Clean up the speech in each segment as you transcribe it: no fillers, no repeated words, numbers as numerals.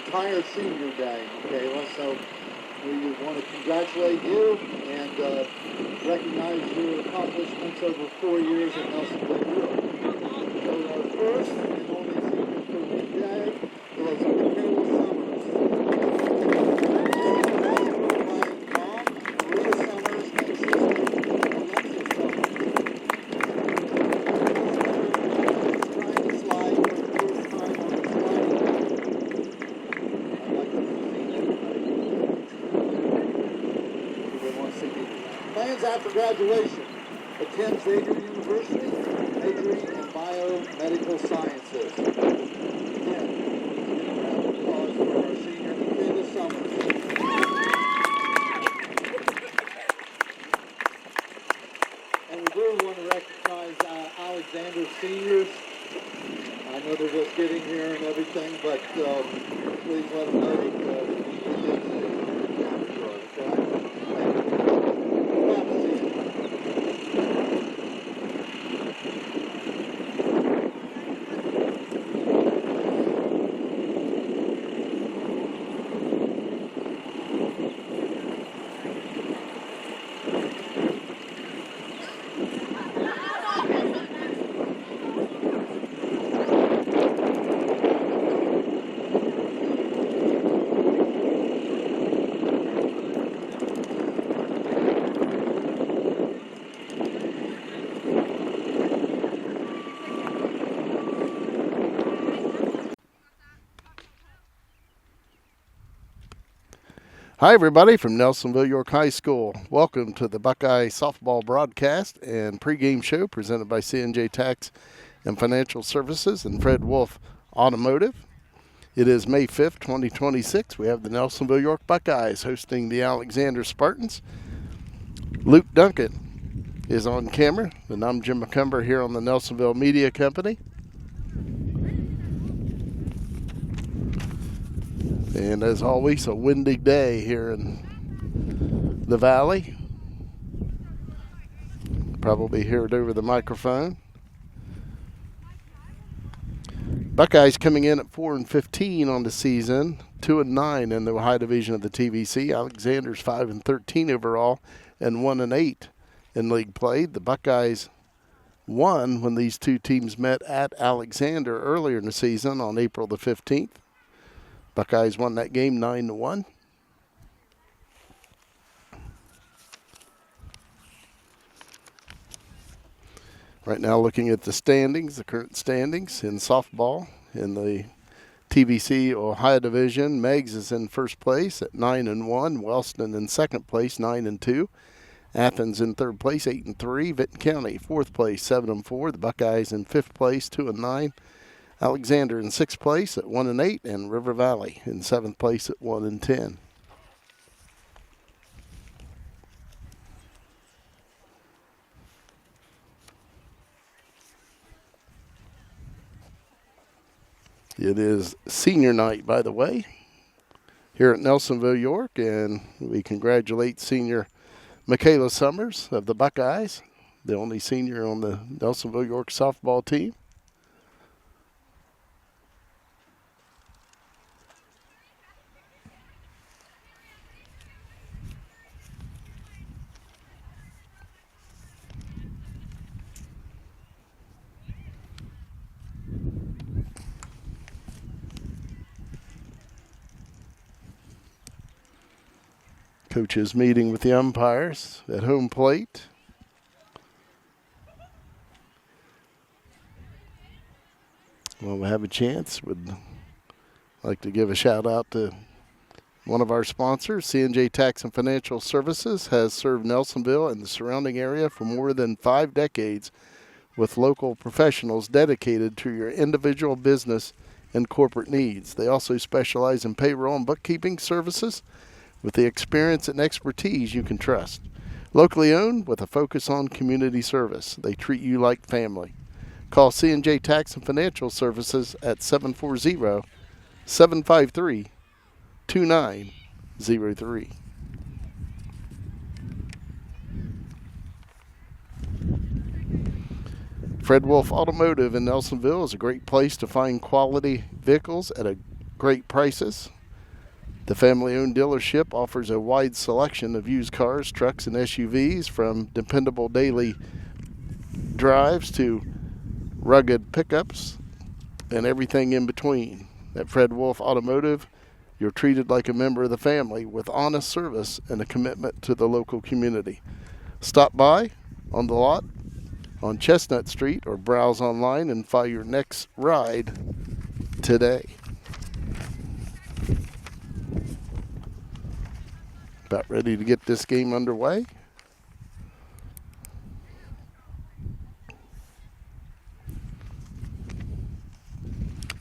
entire senior day, Michaela. So we want to congratulate you and recognize your accomplishments over 4 years at Nelsonville-York. So our first and only senior for today is Michaela Summers. Maria Summers and sister Alexa Summers. Trying to slide for the first time on the sliding. I'd like to see everybody. Everybody wants to see you. Plans after graduation. Attend Xavier University, majoring in biomedical sciences. Again, a round of applause for our senior Michaela Summers. And we do want to recognize Alexander seniors. I know they're just getting here and everything, but please let them know that we did see them for us, okay? Glad to see you. Hi, everybody from Nelsonville-York High School. Welcome to the Buckeye softball broadcast and pregame show presented by C&J Tax and Financial Services and Fred Wolf Automotive. It is May 5th, 2026. We have the Nelsonville-York Buckeyes hosting the Alexander Spartans. Luke Duncan is on camera, and I'm Jim McCumber here on the Nelsonville Media Company. And as always, a windy day here in the valley. Probably hear it over the microphone. Buckeyes coming in at 4-15 on the season, 2-9 in the Ohio division of the TVC. Alexander's 5-13 overall and 1-8 in league play. The Buckeyes won when these two teams met at Alexander earlier in the season on April the 15th. Buckeyes won that game 9-1. Right now looking at the standings, the current standings in softball in the TVC Ohio Division. Meigs is in first place at 9-1. Wellston in second place, 9-2. Athens in third place, 8-3. Vinton County, fourth place, 7-4. The Buckeyes in fifth place, 2-9. Alexander in sixth place at 1-8, and River Valley in seventh place at 1-10. It is senior night, by the way, here at Nelsonville-York, and we congratulate senior Michaela Summers of the Buckeyes, the only senior on the Nelsonville-York softball team. Coaches meeting with the umpires at home plate. Well, we have a chance. Would like to give a shout out to one of our sponsors. C&J Tax and Financial Services has served Nelsonville and the surrounding area for more than 5 decades with local professionals dedicated to your individual business and corporate needs. They also specialize in payroll and bookkeeping services with the experience and expertise you can trust. Locally owned with a focus on community service. They treat you like family. Call C&J Tax and Financial Services at 740-753-2903. Fred Wolf Automotive in Nelsonville is a great place to find quality vehicles at great prices. The family-owned dealership offers a wide selection of used cars, trucks, and SUVs, from dependable daily drives to rugged pickups and everything in between. At Fred Wolf Automotive, you're treated like a member of the family with honest service and a commitment to the local community. Stop by on the lot on Chestnut Street or browse online and find your next ride today. About ready to get this game underway.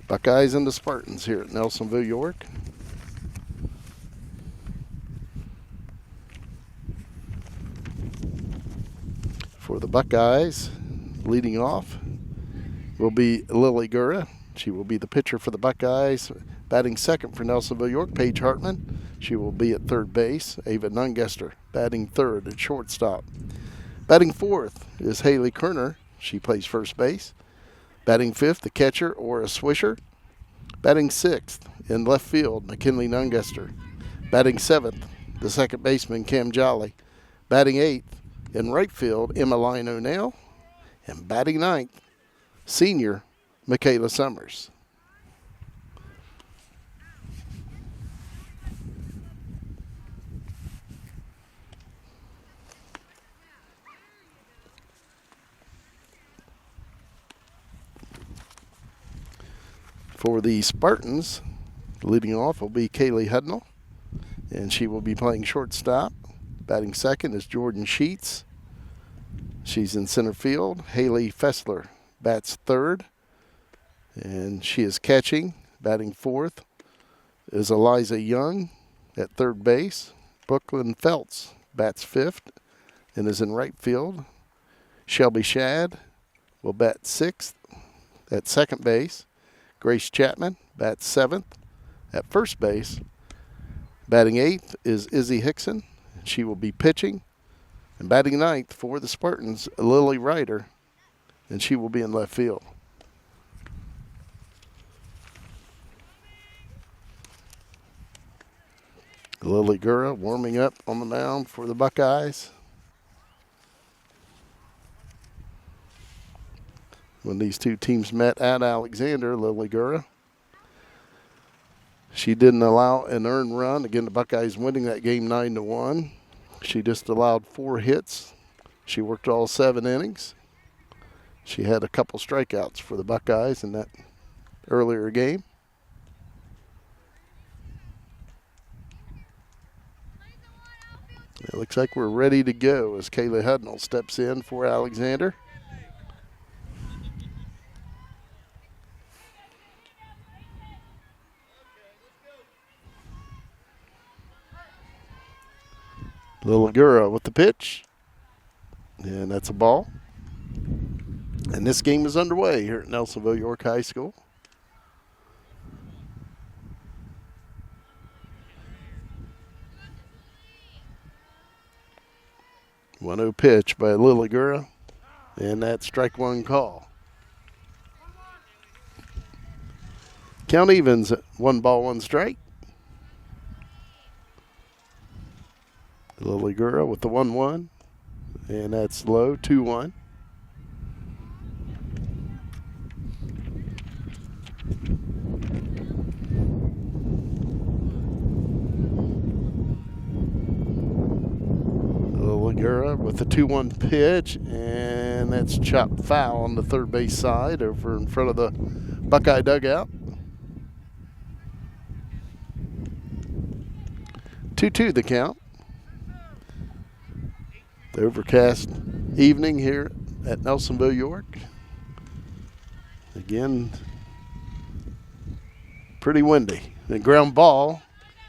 Buckeyes and the Spartans here at Nelsonville-York. For the Buckeyes, leading off will be Lily Gura. She will be the pitcher for the Buckeyes. Batting second for Nelsonville-York, Paige Hartman. She will be at third base. Ava Nungester batting third at shortstop. Batting fourth is Haley Kerner. She plays first base. Batting fifth, the catcher, Ora Swisher. Batting sixth in left field, McKinley Nungester. Batting seventh, the second baseman, Cam Jolly. Batting eighth in right field, Emmeline O'Neill. And batting ninth, senior, Michaela Summers. For the Spartans, leading off will be Kaylee Hudnall, and she will be playing shortstop. Batting second is Jordan Sheets. She's in center field. Haley Fessler bats third, and she is catching. Batting fourth is Eliza Young at third base. Brooklyn Feltz bats fifth and is in right field. Shelby Shad will bat sixth at second base. Grace Chapman bats seventh at first base. Batting eighth is Izzy Hickson. She will be pitching. And batting ninth for the Spartans, Lily Ryder, and she will be in left field. Lily Gura warming up on the mound for the Buckeyes. When these two teams met at Alexander, Lily Gura, she didn't allow an earned run. Again, the Buckeyes winning that game 9-1. She just allowed 4 hits. She worked all 7 innings. She had a couple strikeouts for the Buckeyes in that earlier game. It looks like we're ready to go as Kaylee Hudnall steps in for Alexander. Lil Gura with the pitch, and that's a ball. And this game is underway here at Nelsonville-York High School. 1-0 pitch by Lil Gura, and that's strike one call. Count evens at 1 ball, 1 strike. Lily Gura with the 1-1, and that's low, 2-1. Lily Gura with the 2-1 pitch, and that's chopped foul on the third base side over in front of the Buckeye dugout. 2-2 the count. The overcast evening here at Nelsonville-York. Again, pretty windy. The ground ball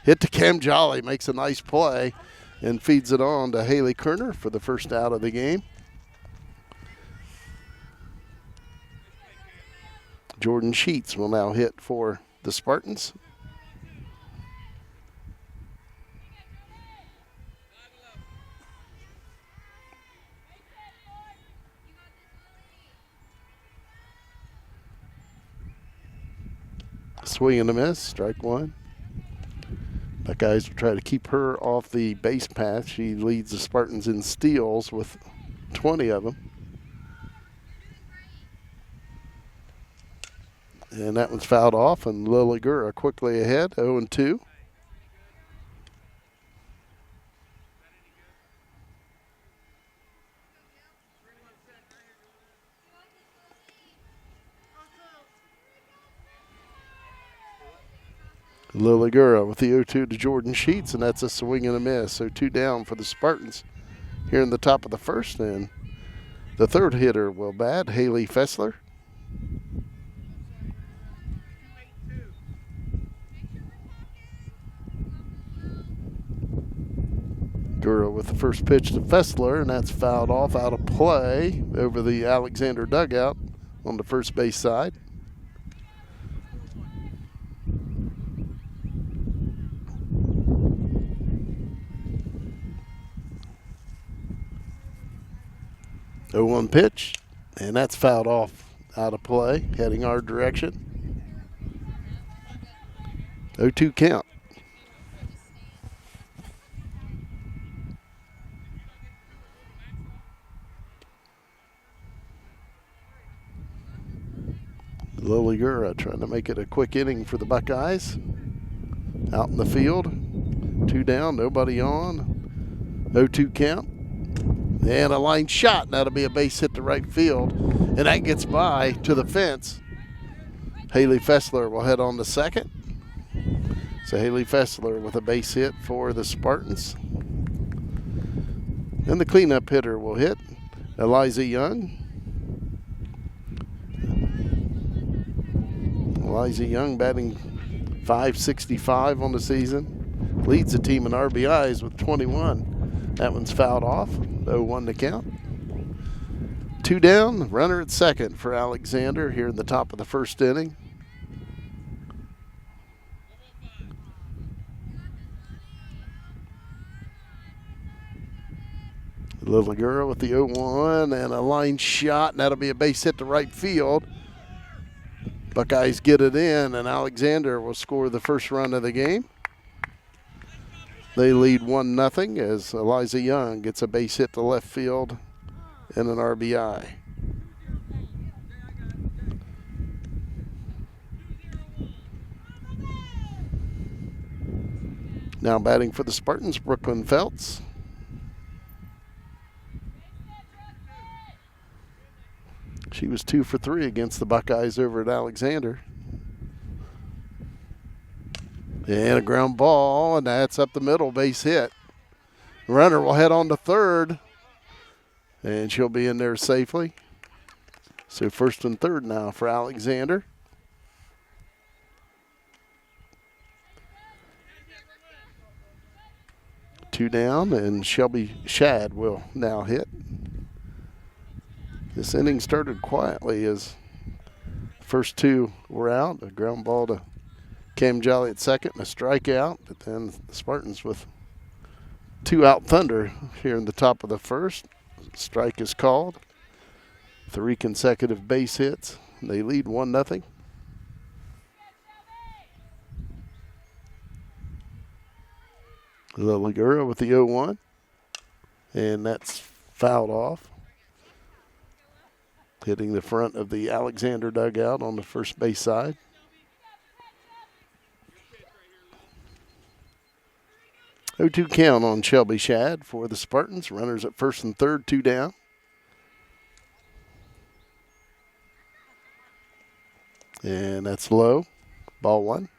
hit to Cam Jolly, makes a nice play and feeds it on to Haley Kerner for the first out of the game. Jordan Sheets will now hit for the Spartans. Swing and a miss, strike one. Buckeyes will try to keep her off the base path. She leads the Spartans in steals with 20 of them. And that one's fouled off, and Lily Gura quickly ahead, 0-2. Lily Gura with the 0-2 to Jordan Sheets, and that's a swing and a miss. So 2 down for the Spartans here in the top of the first. And the third hitter will bat, Haley Fessler. Gura with the first pitch to Fessler, and that's fouled off out of play over the Alexander dugout on the first base side. The 1 pitch, and that's fouled off out of play, heading our direction. 0-2 count. Lily Gura trying to make it a quick inning for the Buckeyes. Out in the field, 2 down, nobody on. 0-2 count. And a line shot, and that'll be a base hit to right field. And that gets by to the fence. Haley Fessler will head on to second. So Haley Fessler with a base hit for the Spartans. And the cleanup hitter will hit, Eliza Young. Eliza Young batting .565 on the season. Leads the team in RBIs with 21. That one's fouled off. 0-1 to count. 2 down, runner at second for Alexander here in the top of the first inning. Little girl with the 0-1 and a line shot, and that'll be a base hit to right field. Buckeyes get it in, and Alexander will score the first run of the game. They lead 1-0 as Eliza Young gets a base hit to left field and an RBI. Now batting for the Spartans, Brooklyn Feltz. She was 2 for 3 against the Buckeyes over at Alexander. And a ground ball, and that's up the middle, base hit. Runner will head on to third, and she'll be in there safely. So first and third now for Alexander. Two down, and Shelby Shad will now hit. This inning started quietly as first 2 were out. A ground ball to Cam Jolly at second and a strikeout, but then the Spartans with 2 out thunder here in the top of the first. Strike is called. 3 consecutive base hits. They lead 1-0. Lily Gura with the 0-1, and that's fouled off. Hitting the front of the Alexander dugout on the first base side. Oh, 0-2 count on Shelby Shad for the Spartans. Runners at first and third, 2 down. And that's low. Ball 1.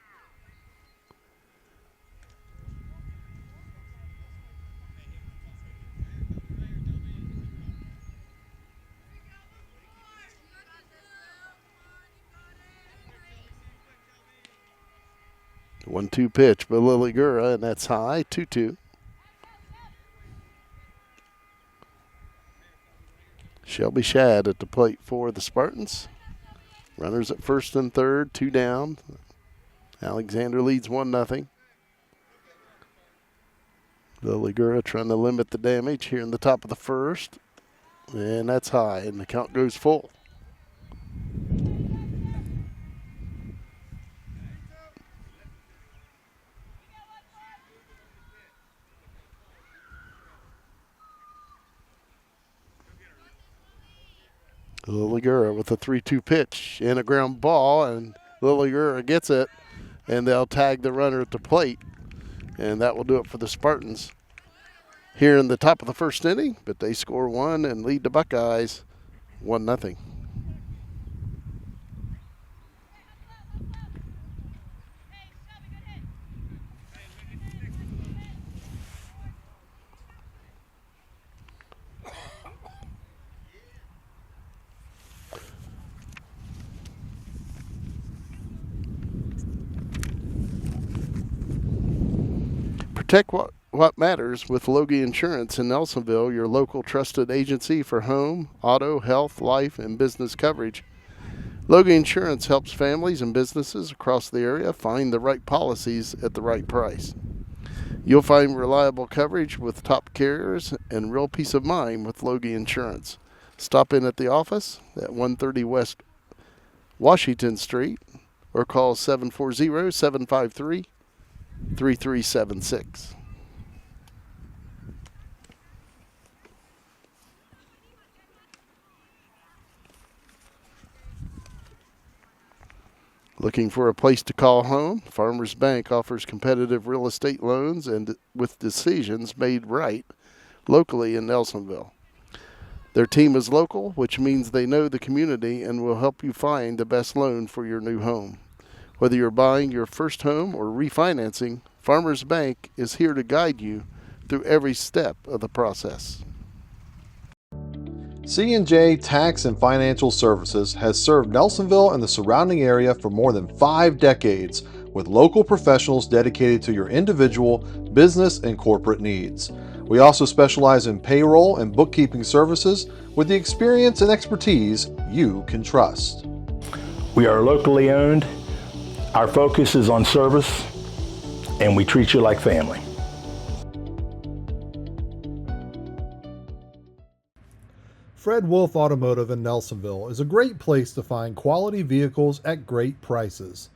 The 1-2 pitch by Lily Gura, and that's high, 2-2. Shelby Shad at the plate for the Spartans. Runners at first and third, 2 down. Alexander leads 1-0. Lily Gura trying to limit the damage here in the top of the first. And that's high, and the count goes full. Liligura with a 3-2 pitch and a ground ball, and Liligura gets it, and they'll tag the runner at the plate. And that will do it for the Spartans here in the top of the first inning, but they score one and lead the Buckeyes 1-0. Protect what matters with Logie Insurance in Nelsonville, your local trusted agency for home, auto, health, life, and business coverage. Logie Insurance helps families and businesses across the area find the right policies at the right price. You'll find reliable coverage with top carriers and real peace of mind with Logie Insurance. Stop in at the office at 130 West Washington Street or call 740-753-3376. Looking for a place to call home? Farmers Bank offers competitive real estate loans and with decisions made right locally in Nelsonville. Their team is local, which means they know the community and will help you find the best loan for your new home. Whether you're buying your first home or refinancing, Farmers Bank is here to guide you through every step of the process. C&J Tax and Financial Services has served Nelsonville and the surrounding area for more than 5 decades with local professionals dedicated to your individual, business, and corporate needs. We also specialize in payroll and bookkeeping services with the experience and expertise you can trust. We are locally owned. Our focus is on service, and we treat you like family. Fred Wolf Automotive in Nelsonville is a great place to find quality vehicles at great prices.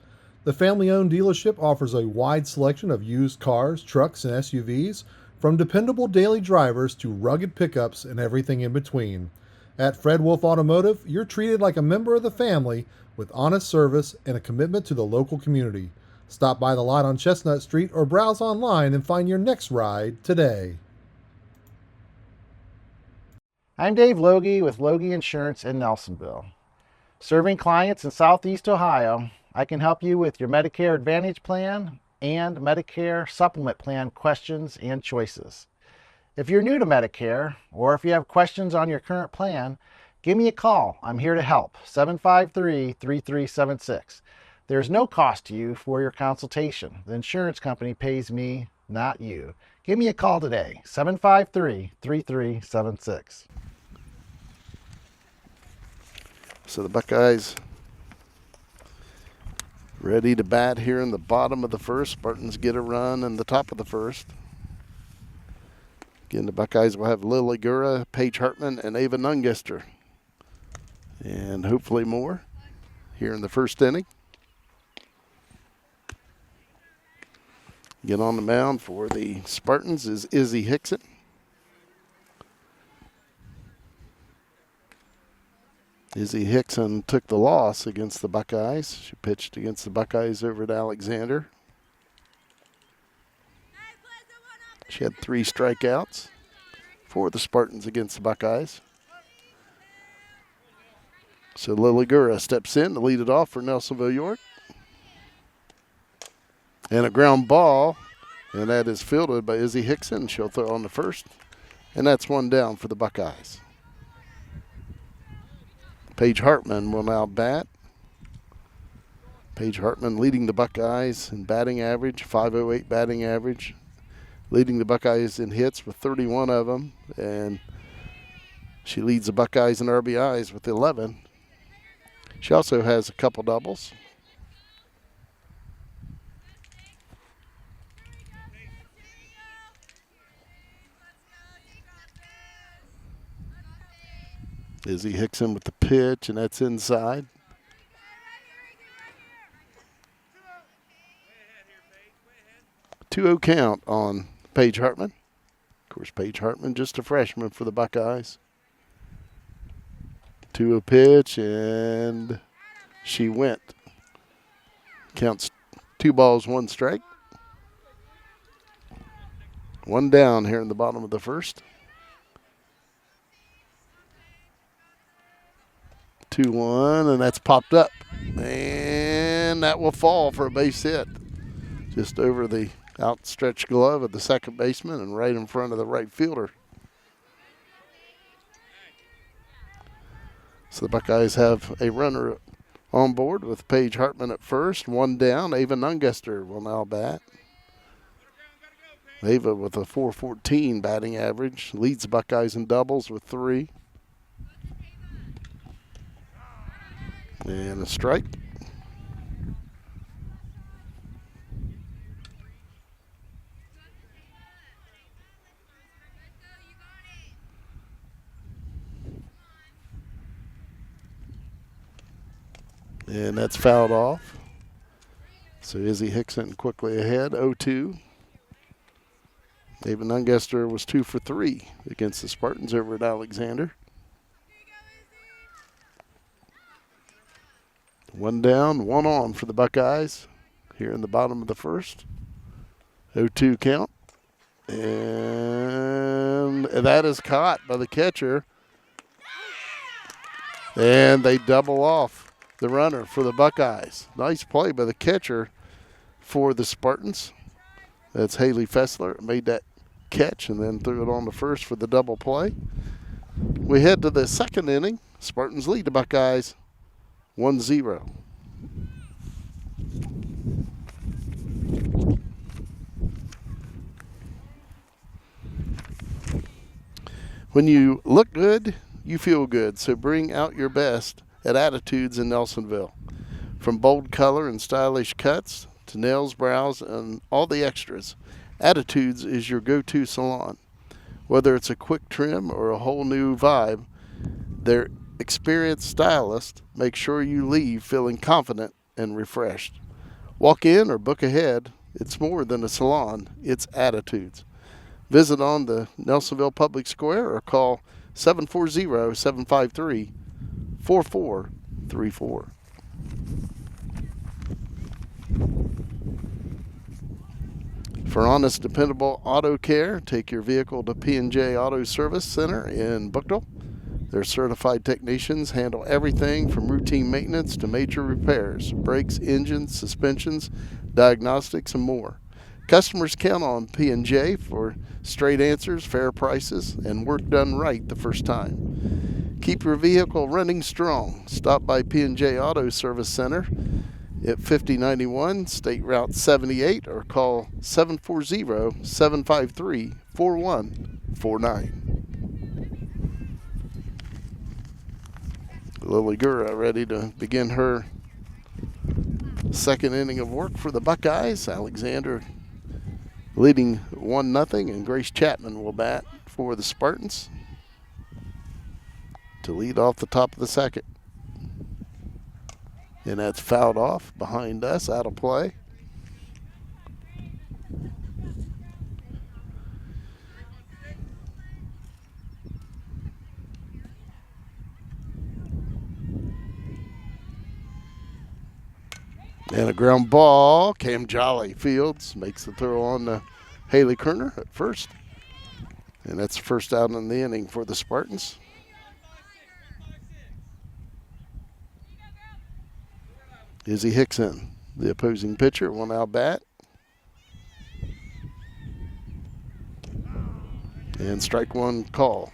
The family-owned dealership offers a wide selection of used cars, trucks, and SUVs, from dependable daily drivers to rugged pickups and everything in between. At Fred Wolf Automotive, you're treated like a member of the family with honest service and a commitment to the local community. Stop by the lot on Chestnut Street or browse online and find your next ride today. I'm Dave Logie with Logie Insurance in Nelsonville. Serving clients in Southeast Ohio, I can help you with your Medicare Advantage plan and Medicare Supplement Plan questions and choices. If you're new to Medicare, or if you have questions on your current plan, give me a call. I'm here to help. 753-3376. There's no cost to you for your consultation. The insurance company pays me, not you. Give me a call today. 753-3376. So the Buckeyes ready to bat here in the bottom of the first. Spartans get a run in the top of the first. Again, the Buckeyes will have Liligura, Paige Hartman, and Ava Nungester. And hopefully more here in the first inning. Get on the mound for the Spartans is Izzy Hickson. Izzy Hickson took the loss against the Buckeyes. She pitched against the Buckeyes over at Alexander. She had 3 strikeouts for the Spartans against the Buckeyes. So Liligura steps in to lead it off for Nelsonville-York. And a ground ball, and that is fielded by Izzy Hickson. She'll throw on the first, and that's one down for the Buckeyes. Paige Hartman will now bat. Paige Hartman leading the Buckeyes in batting average, 508 batting average. Leading the Buckeyes in hits with 31 of them, and she leads the Buckeyes in RBIs with 11. She also has a couple doubles. Izzy Hickson with the pitch, and that's inside. 2-0 count on Paige Hartman. Of course, Paige Hartman just a freshman for the Buckeyes. 2-0 pitch, and she went. Counts 2 balls, 1 strike. 1 down here in the bottom of the first. 2-1, and that's popped up. And that will fall for a base hit. Just over the outstretched glove of the second baseman and right in front of the right fielder. So the Buckeyes have a runner on board with Paige Hartman at first. 1 down. Ava Nungester will now bat. Ava with a .414 batting average. Leads the Buckeyes in doubles with 3. And a strike. And that's fouled off. So Izzy Hickson quickly ahead, 0-2. David Nungester was 2 for 3 against the Spartans over at Alexander. 1 down, 1 on for the Buckeyes here in the bottom of the first. 0-2 count. And that is caught by the catcher. And they double off the runner for the Buckeyes. Nice play by the catcher for the Spartans. That's Haley Fessler. Made that catch and then threw it on the first for the double play. We head to the second inning. Spartans lead the Buckeyes 1-0. When you look good, you feel good. So bring out your best at Attitudes in Nelsonville. From bold color and stylish cuts to nails, brows, and all the extras, Attitudes is your go-to salon. Whether it's a quick trim or a whole new vibe, their experienced stylist makes sure you leave feeling confident and refreshed. Walk in or book ahead. It's more than a salon, it's Attitudes. Visit on the Nelsonville Public Square or call 740-753-4434. For honest, dependable auto care, take your vehicle to P&J Auto Service Center in Bucknell. Their certified technicians handle everything from routine maintenance to major repairs, brakes, engines, suspensions, diagnostics, and more. Customers count on P&J for straight answers, fair prices, and work done right the first time. Keep your vehicle running strong. Stop by P&J Auto Service Center at 5091 State Route 78 or call 740-753-4149. Lily Gura ready to begin her second inning of work for the Buckeyes. Alexander leading 1-0, and Grace Chapman will bat for the Spartans to lead off the top of the second. And that's fouled off behind us, out of play. And a ground ball. Cam Jolly Fields makes the throw on to Haley Kerner at first. And that's the first out in the inning for the Spartans. Izzy Hickson, the opposing pitcher, will now bat. And strike one call.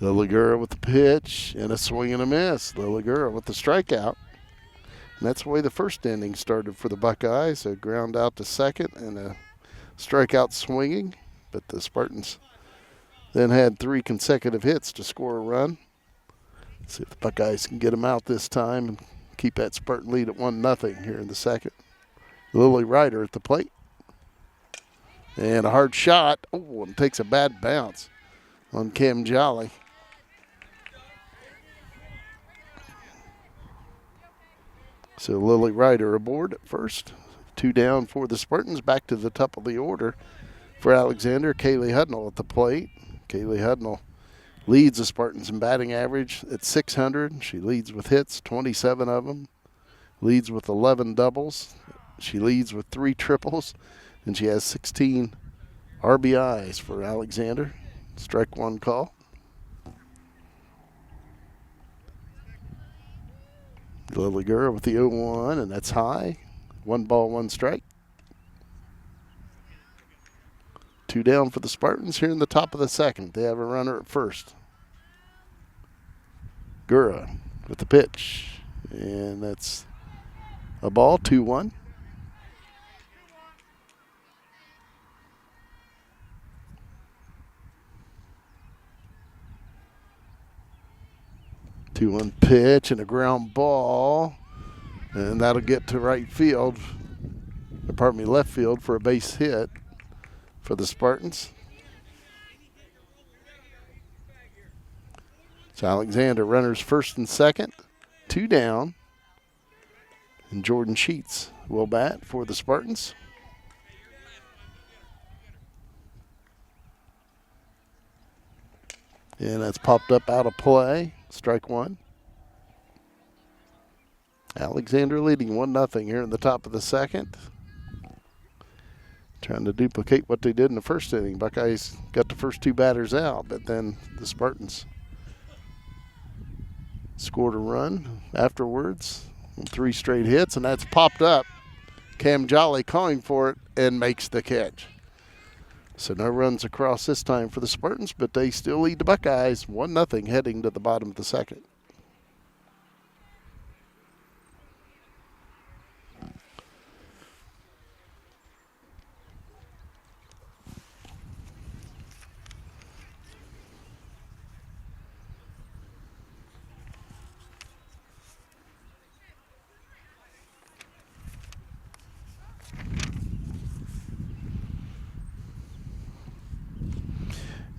Lilligura with the pitch and a swing and a miss. Lilligura with the strikeout. And that's the way the first inning started for the Buckeyes. A ground out to second and a strikeout swinging. But the Spartans then had 3 consecutive hits to score a run. Let's see if the Buckeyes can get them out this time and keep that Spartan lead at 1-0 here in the second. Lily Ryder at the plate. And a hard shot. Oh, and takes a bad bounce. on Cam Jolly. So Lily Ryder aboard at first. 2 down for the Spartans. Back to the top of the order for Alexander. Kaylee Hudnall at the plate. Kaylee Hudnall leads the Spartans in batting average at 600. She leads with hits, 27 of them. Leads with 11 doubles. She leads with 3 triples. And she has 16 RBIs for Alexander. Strike 1 call. Lily Gura with the 0-1, and that's high. 1 ball, 1 strike. 2 down for the Spartans here in the top of the second. They have a runner at first. Gura with the pitch, and that's a ball, 2-1. Two-one pitch and a ground ball, and that'll get to right field. Pardon me, left field for a base hit for the Spartans. So Alexander runners first and second, 2 down, and Jordan Sheets will bat for the Spartans. And that's popped up out of play. Strike 1. Alexander leading 1-0 here in the top of the second. Trying to duplicate what they did in the first inning. Buckeyes got the first 2 batters out, but then the Spartans scored a run afterwards. 3 straight hits, and that's popped up. Cam Jolly calling for it and makes the catch. So no runs across this time for the Spartans, but they still lead the Buckeyes 1-0 heading to the bottom of the second.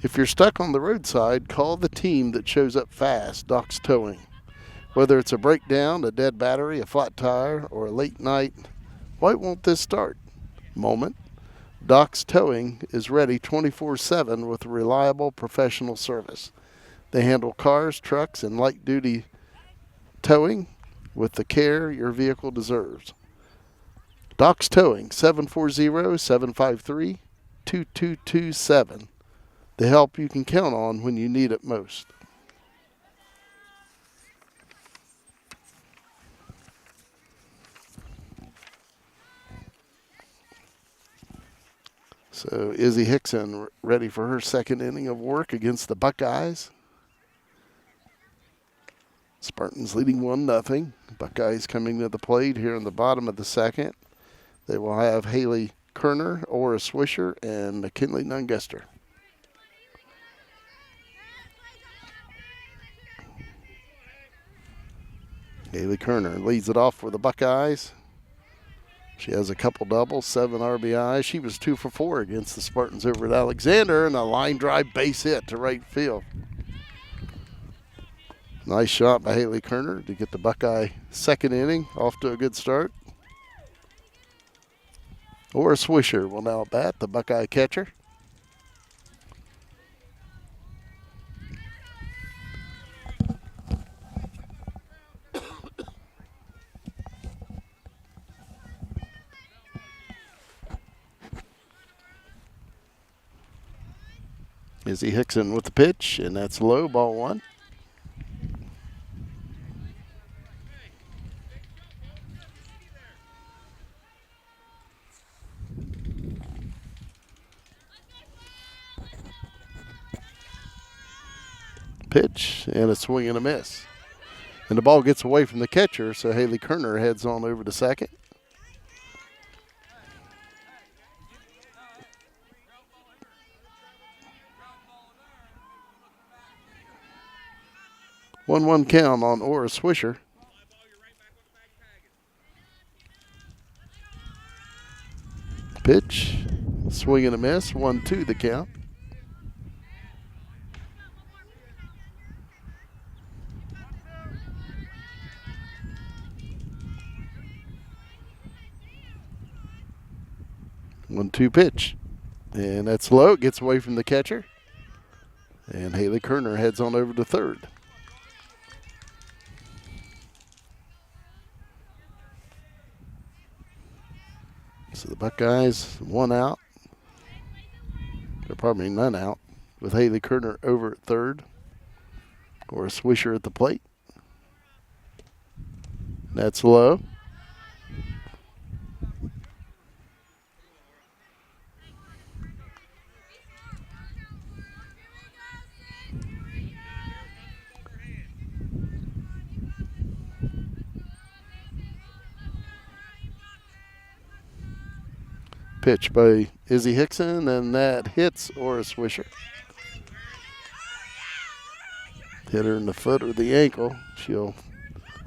If you're stuck on the roadside, call the team that shows up fast, Doc's Towing. Whether it's a breakdown, a dead battery, a flat tire, or a late night, why won't this start? Moment. Doc's Towing is ready 24/7 with reliable professional service. They handle cars, trucks, and light-duty towing with the care your vehicle deserves. Doc's Towing, 740-753-2227. The help you can count on when you need it most. So Izzy Hickson ready for her second inning of work against the Buckeyes. Spartans leading 1-0. Buckeyes coming to the plate here in the bottom of the second. They will have Haley Kerner, Ora Swisher, and McKinley Nunguster. Haley Kerner leads it off for the Buckeyes. She has a couple doubles, 7 RBI. She was 2 for 4 against the Spartans over at Alexander, and a line drive base hit to right field. Nice shot by Haley Kerner to get the Buckeye second inning off to a good start. Ora Swisher will now bat, the Buckeye catcher. Izzy Hickson with the pitch, and that's low, ball 1. Pitch, and a swing and a miss. And the ball gets away from the catcher, so Haley Kerner heads on over to second. One count on Ora Swisher. Pitch, swing and a miss, 1-2 the count. 1-2 pitch. And that's low. It gets away from the catcher. And Haley Kerner heads on over to third. So the Buckeyes, 1 out. Or probably none out. With Haley Kerner over at third. Or a Swisher at the plate. That's low. Pitch by Izzy Hickson, and that hits Aura Swisher. Hit her in the foot or the ankle. She'll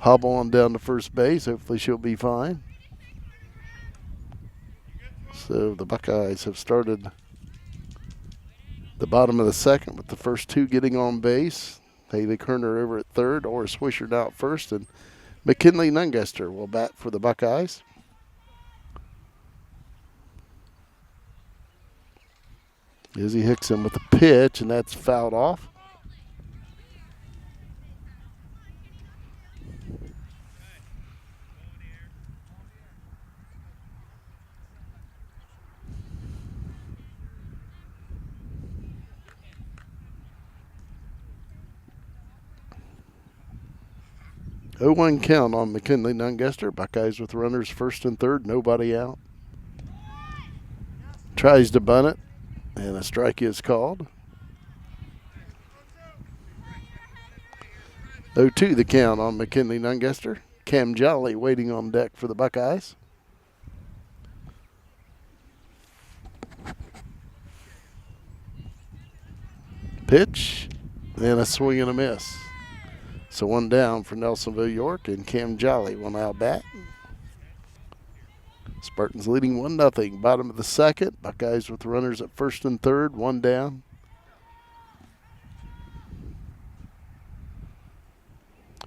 hobble on down to first base. Hopefully she'll be fine. So the Buckeyes have started the bottom of the second with the first 2 getting on base. Haley Kerner over at third, Aura Swisher out first, and McKinley Nunguster will bat for the Buckeyes. Izzy Hickson with the pitch, and that's fouled off. Oh, 1 count on McKinley Nunguster. Buckeyes with runners first and third, nobody out. Tries to bunt it, and a strike is called. 0-2 the count on McKinley Nunguster. Cam Jolly waiting on deck for the Buckeyes. Pitch, and a swing and a miss. So 1 down for Nelsonville-York, and Cam Jolly will now bat. Spartans leading 1-0. Bottom of the second. Buckeyes with runners at first and third, 1 down.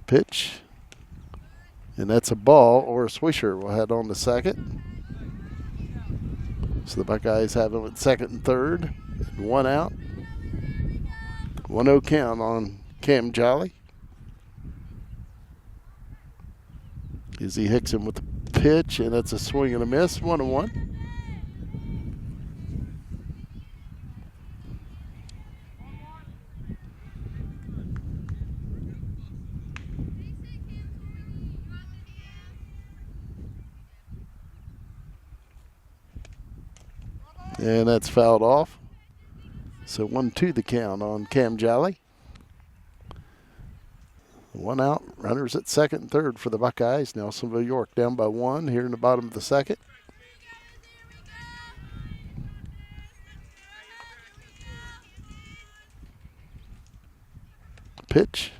Pitch. And that's a ball, or a Swisher will head on to second. So the Buckeyes have them at second and third. 1 out. 1-0 count on Cam Jolly. Izzy Hickson with the pitch, and that's a swing and a miss. 1-1. And that's fouled off. So 1-2 the count on Cam Jolly. 1 out, runners at second and third for the Buckeyes. Nelsonville-York down by 1 here in the bottom of the second. Pitch.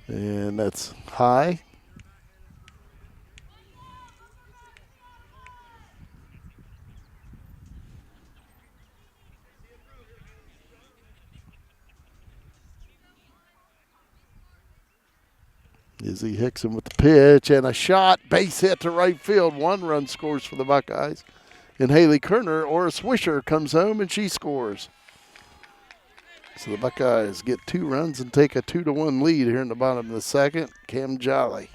And that's high. Izzy Hickson with the pitch, and a shot, base hit to right field. 1 run scores for the Buckeyes. And Haley Kerner, or a Swisher, comes home and she scores. So the Buckeyes get 2 runs and take a 2-1 lead here in the bottom of the second. Cam Jolly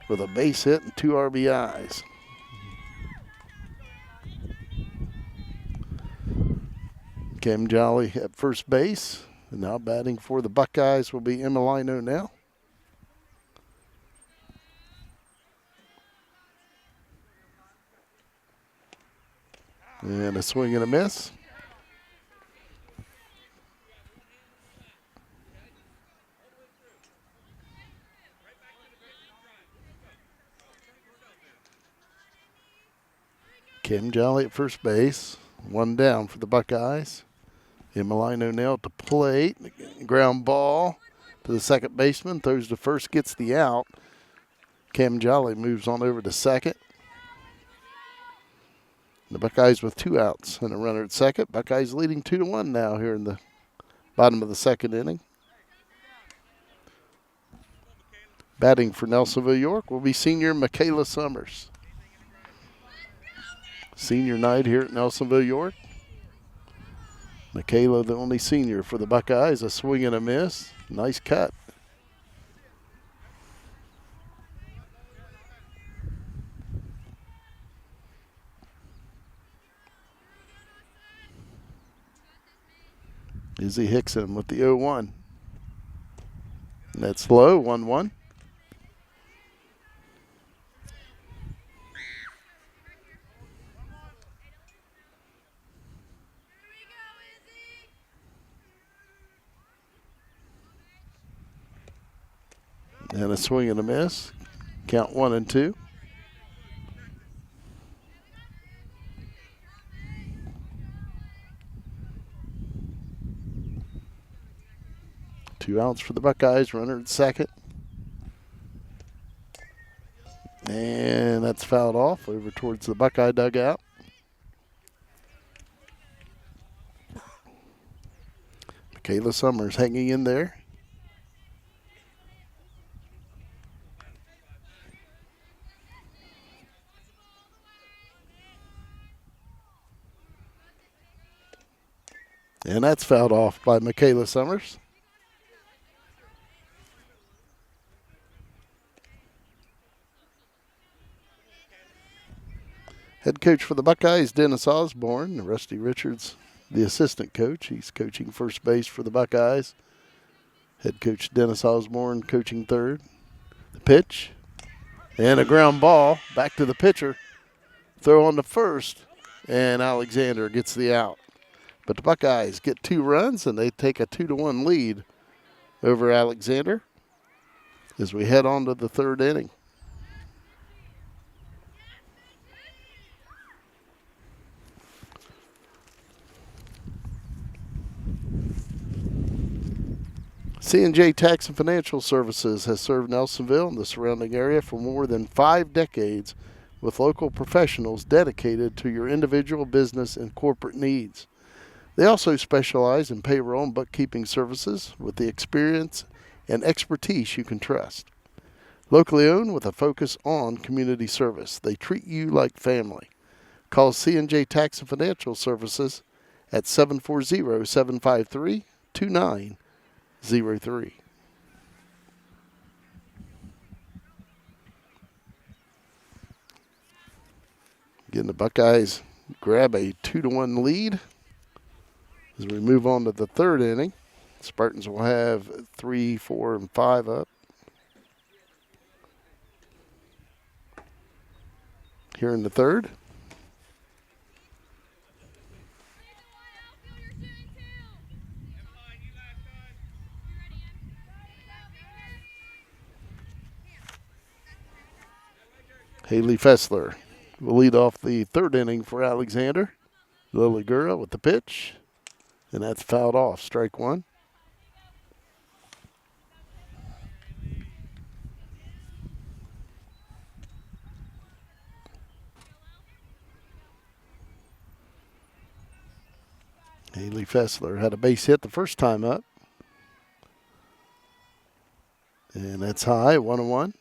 with a base hit and 2 RBIs. Cam Jolly at first base. And now batting for the Buckeyes will be Emilino now. And a swing and a miss. Cam Jolly at first base. 1 down for the Buckeyes. Emilino now at the plate. Ground ball to the second baseman. Throws to first, gets the out. Cam Jolly moves on over to second. The Buckeyes with 2 outs and a runner at second. Buckeyes leading 2-1 now here in the bottom of the second inning. Batting for Nelsonville-York will be senior Michaela Summers. Senior night here at Nelsonville-York. Michaela, the only senior for the Buckeyes, a swing and a miss. Nice cut. Izzy Hickson with the 0-1. And that's low, 1-1. And a swing and a miss. Count 1 and 2. Two outs for the Buckeyes, runner at second. And that's fouled off over towards the Buckeye dugout. Michaela Summers hanging in there. And that's fouled off by Michaela Summers. Head coach for the Buckeyes, Dennis Osborne. Rusty Richards, the assistant coach. He's coaching first base for the Buckeyes. Head coach Dennis Osborne coaching third. The pitch. And a ground ball back to the pitcher. Throw on to first. And Alexander gets the out. But the Buckeyes get 2 runs, and they take a 2-1 lead over Alexander as we head on to the third inning. C&J Tax and Financial Services has served Nelsonville and the surrounding area for more than 5 decades with local professionals dedicated to your individual business and corporate needs. They also specialize in payroll and bookkeeping services with the experience and expertise you can trust. Locally owned with a focus on community service, they treat you like family. Call C&J Tax and Financial Services at 740-753-2903. Again, the Buckeyes grab a 2-1 lead as we move on to the third inning. Spartans will have 3, 4, and 5 up. Here in the third. Haley Fessler will lead off the third inning for Alexander. Lily Gura with the pitch, and that's fouled off. Strike 1. Haley Fessler had a base hit the first time up. And that's high, 1-1.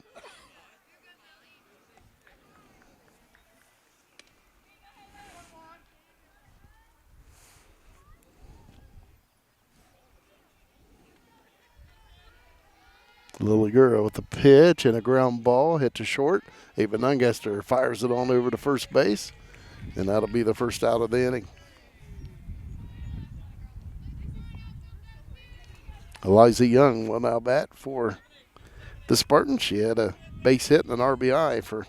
Lily Gura with the pitch and a ground ball hit to short. Ava Nungester fires it on over to first base, and that'll be the first out of the inning. Eliza Young will now bat for the Spartans. She had a base hit and an RBI for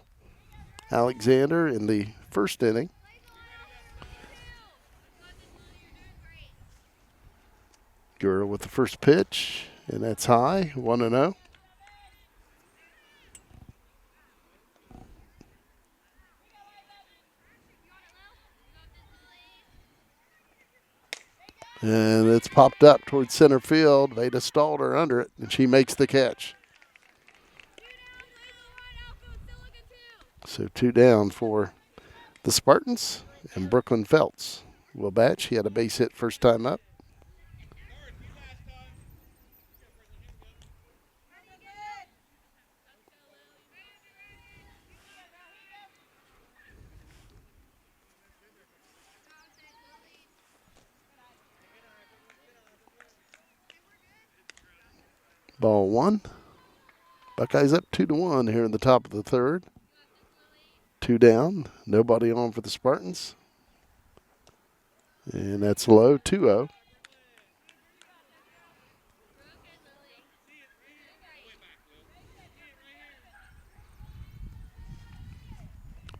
Alexander in the first inning. Gura with the first pitch, and that's high, 1-0. And it's popped up towards center field. Veda Stalder under it, and she makes the catch. So 2 down for the Spartans, and Brooklyn Feltz will bat. She had a base hit first time up. Ball one. Buckeyes up 2-1 here in the top of the third. 2 down. Nobody on for the Spartans. And that's low, 2-0.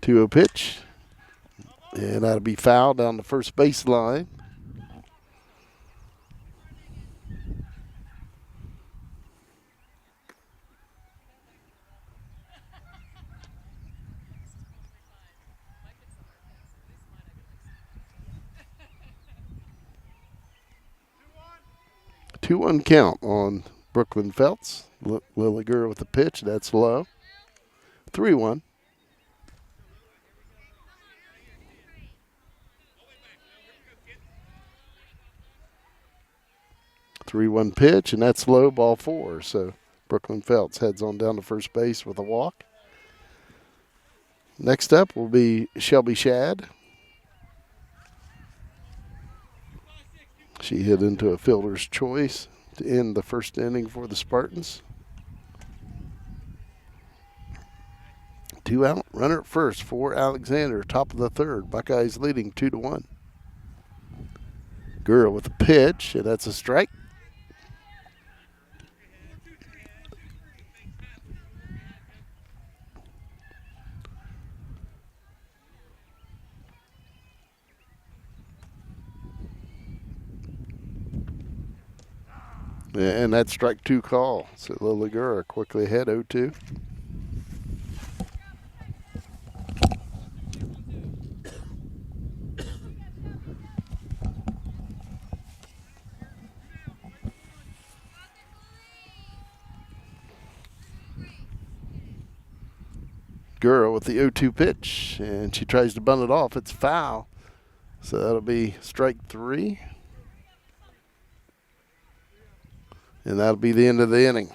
Two-0 pitch. And that'll be foul down the first baseline. Two 2-1 count on Brooklyn Felts. Lilliger with the pitch. That's low. 3-1. 3-1 pitch, and that's low, ball 4. So Brooklyn Felts heads on down to first base with a walk. Next up will be Shelby Shad. She hit into a fielder's choice to end the first inning for the Spartans. 2 out, runner at first for Alexander, top of the third. Buckeyes leading 2-1. Gura with a pitch, and that's a strike. And that strike 2 call. So Lilligura quickly ahead 0-2. Gura with the 0-2 pitch, and she tries to bunt it off. It's foul. So that'll be strike 3. And that'll be the end of the inning.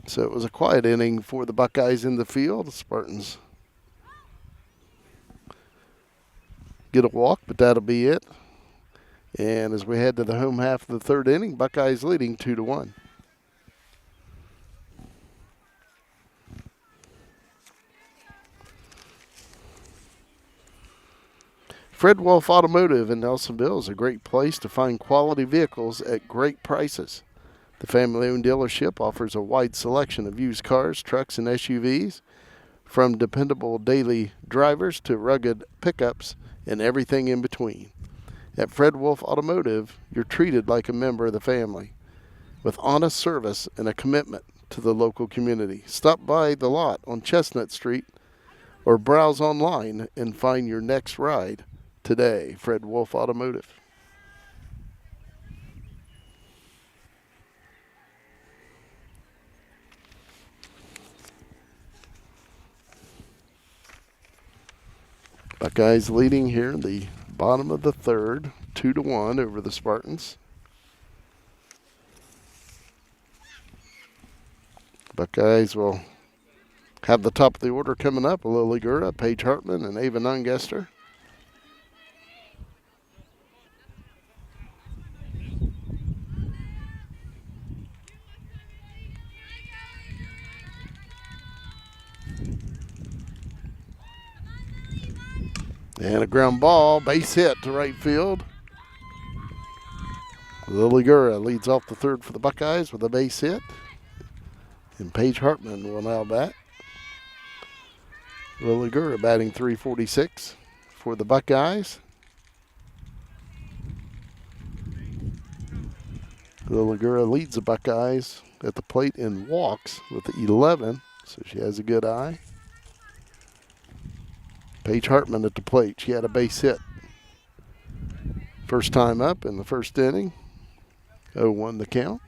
So it was a quiet inning for the Buckeyes in the field. The Spartans get a walk, but that'll be it. And as we head to the home half of the third inning, Buckeyes leading 2-1. Fred Wolf Automotive in Nelsonville is a great place to find quality vehicles at great prices. The family-owned dealership offers a wide selection of used cars, trucks, and SUVs, from dependable daily drivers to rugged pickups and everything in between. At Fred Wolf Automotive, you're treated like a member of the family, with honest service and a commitment to the local community. Stop by the lot on Chestnut Street or browse online and find your next ride today. Fred Wolf Automotive. Buckeyes leading here in the bottom of the third, 2-1 over the Spartans. Buckeyes will have the top of the order coming up. Lily Gura, Paige Hartman, and Ava Nungester. And a ground ball, base hit to right field. Lily Gura leads off the third for the Buckeyes with a base hit. And Paige Hartman will now bat. Lily Gura batting .346 for the Buckeyes. Lily Gura leads the Buckeyes at the plate in walks with 11, so she has a good eye. Paige Hartman at the plate. She had a base hit. First time up in the first inning. 0-1 the count.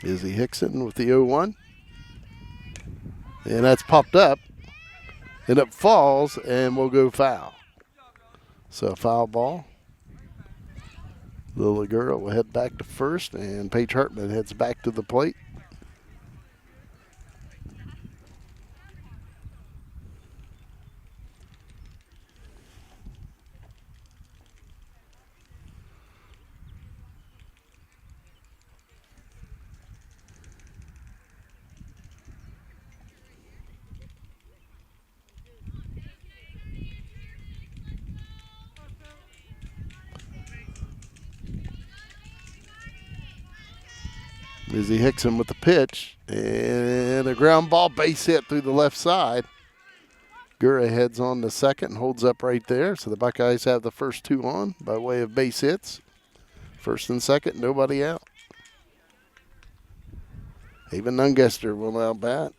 Izzy Hickson with the 0-1. And that's popped up. And it falls and will go foul. So foul ball. Lily Gura will head back to first, and Paige Hartman heads back to the plate. Izzy Hickson with the pitch, and a ground ball, base hit through the left side. Gura heads on to second and holds up right there. So the Buckeyes have the first two on by way of base hits. First and second, nobody out. Ava Nungester will now bat.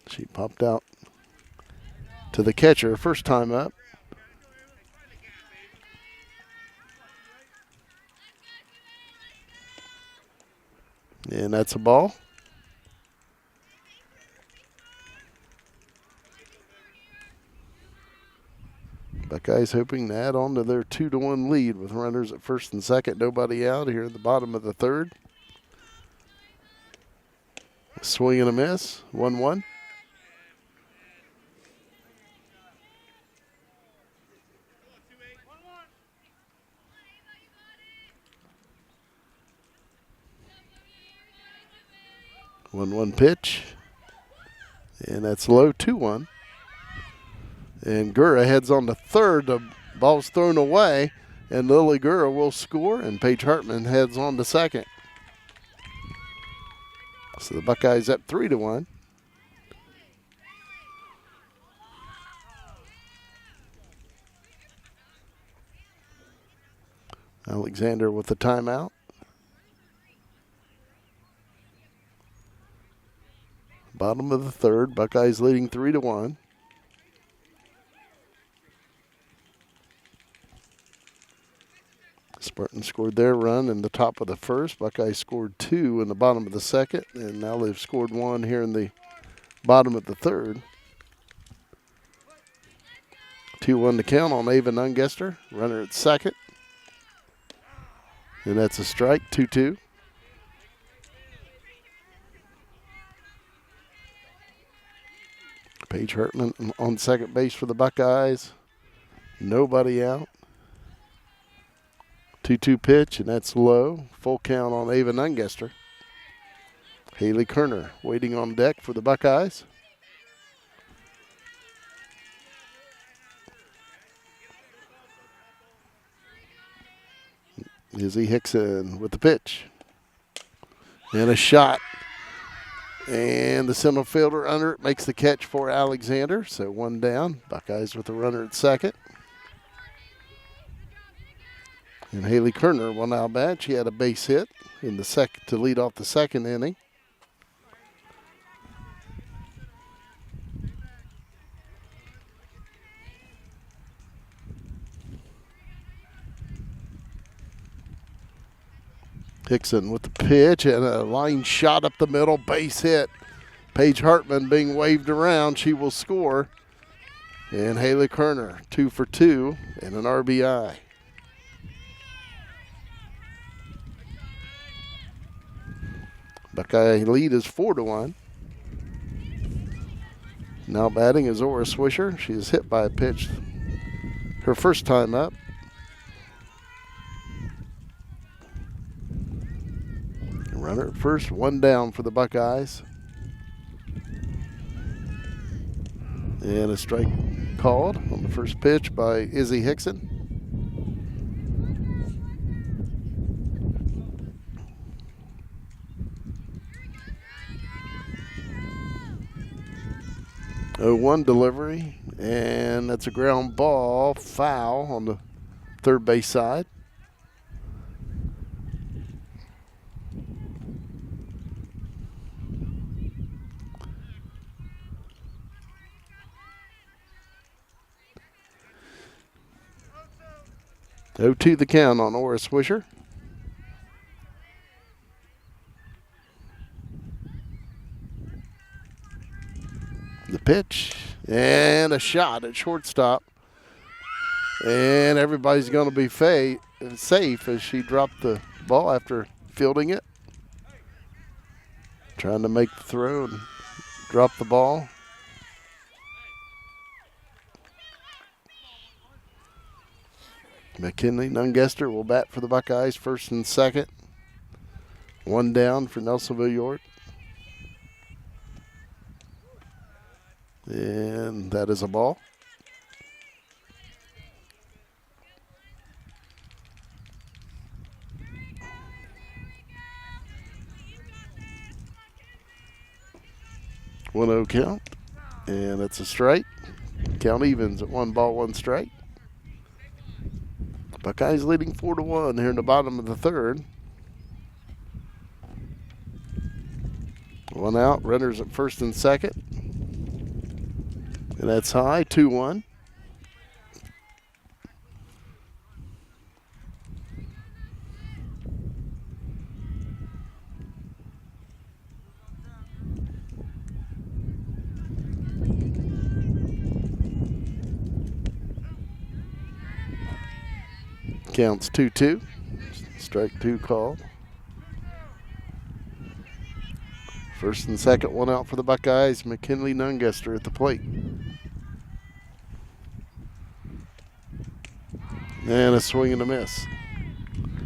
She popped out to the catcher first time up. And that's a ball. Buckeyes hoping to add on to their 2-1 lead with runners at first and second, nobody out here at the bottom of the third. A swing and a miss, 1-1. One pitch, and that's low, 2-1. And Gura heads on to third. The ball's thrown away, and Lily Gura will score, and Paige Hartman heads on to second. So the Buckeyes up 3-1. Alexander with the timeout. Bottom of the third, Buckeyes leading 3-1. Spartans scored their run in the top of the first. Buckeyes scored 2 in the bottom of the second, and now they've scored 1 here in the bottom of the third. 2-1 to count on Ava Nungester, runner at second. And that's a strike, 2-2. Paige Hartman on second base for the Buckeyes. Nobody out. 2-2 pitch, and that's low. Full count on Ava Nungester. Haley Kerner waiting on deck for the Buckeyes. Izzy Hickson with the pitch. And a shot. And the center fielder under it makes the catch for Alexander. So 1 down. Buckeyes with the runner at second. And Haley Kerner will now bat. She had a base hit in the second to lead off the second inning. Hickson with the pitch and a line shot up the middle, base hit. Paige Hartman being waved around. She will score. And Haley Kerner, 2 for 2 and an RBI. Buckeye lead is 4-1. Now batting is Ora Swisher. She is hit by a pitch her first time up. Runner at first, 1 down for the Buckeyes. And a strike called on the first pitch by Izzy Hickson. A 1 delivery, and that's a ground ball, foul on the third base side. Oh, 2 the count on Ora Swisher. The pitch and a shot at shortstop. And everybody's going to be safe as she dropped the ball after fielding it. Trying to make the throw and drop the ball. McKinley Nungester will bat for the Buckeyes first and second. 1 down for Nelsonville-York. And that is a ball. 1-0 count, and it's a strike. Count evens at 1 ball, 1 strike. Buckeyes leading 4-1 here in the bottom of the third. 1 out, runners at first and second. And that's high, 2-1. Counts 2-2. Strike 2 called. First and second, 1 out for the Buckeyes. McKinley Nunguster at the plate. And a swing and a miss.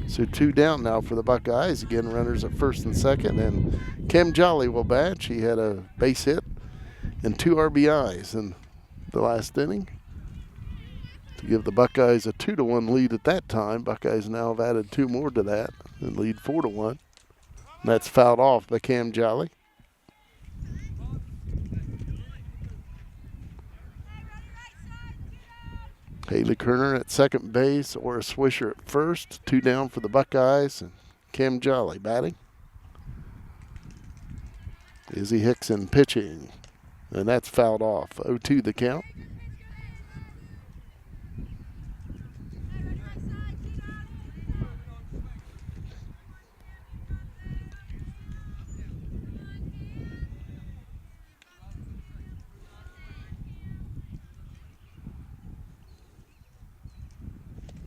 So 2 down now for the Buckeyes. Again, runners at first and second. And Cam Jolly will bat. He had a base hit and 2 RBIs in the last inning to give the Buckeyes a 2-1 lead at that time. Buckeyes now have added 2 more to that and lead 4-1. And that's fouled off by Cam Jolly. Haley Kerner at second base, or a Swisher at first. 2 down for the Buckeyes, and Cam Jolly batting. Izzy Hickson pitching, and that's fouled off. 0-2 the count.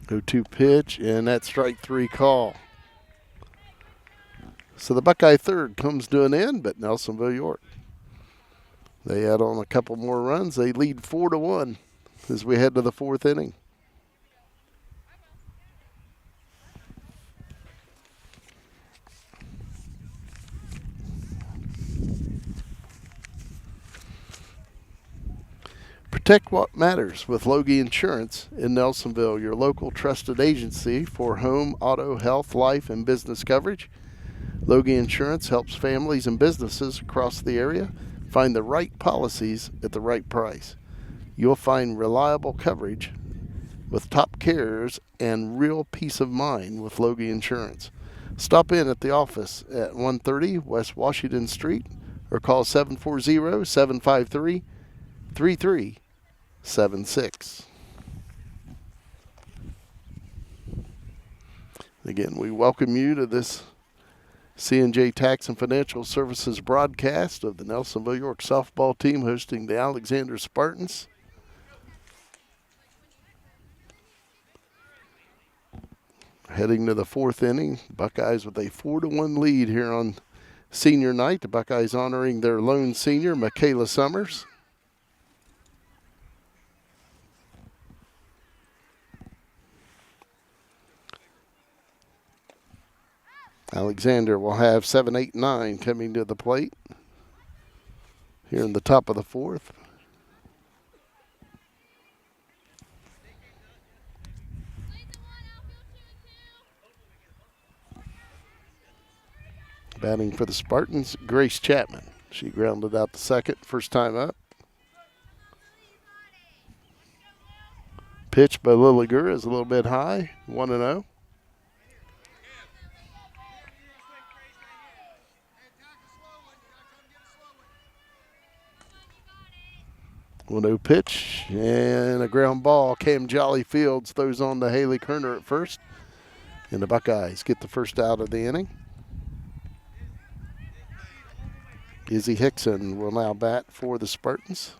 Go-to pitch, and that strike 3 call. So the Buckeye third comes to an end, but Nelsonville-York, they add on a couple more runs. They lead 4-1 as we head to the 4th inning. Protect what matters with Logie Insurance in Nelsonville, your local trusted agency for home, auto, health, life, and business coverage. Logie Insurance helps families and businesses across the area find the right policies at the right price. You'll find reliable coverage with top carriers and real peace of mind with Logie Insurance. Stop in at the office at 130 West Washington Street or call 740-753-3376. Again, we welcome you to this C&J Tax and Financial Services broadcast of the Nelsonville-York softball team hosting the Alexander Spartans. Heading to the 4th inning, Buckeyes with a 4-1 lead here on senior night. The Buckeyes honoring their lone senior, Michaela Summers. Alexander will have 7, 8, 9 coming to the plate here in the top of the 4th. Batting for the Spartans, Grace Chapman. She grounded out the second, first time up. Pitch by Lilliger is a little bit high, 1-0. 1-0 pitch and a ground ball. Cam Jolly Fields throws on to Haley Kerner at first. And the Buckeyes get the first out of the inning. Izzy Hickson will now bat for the Spartans.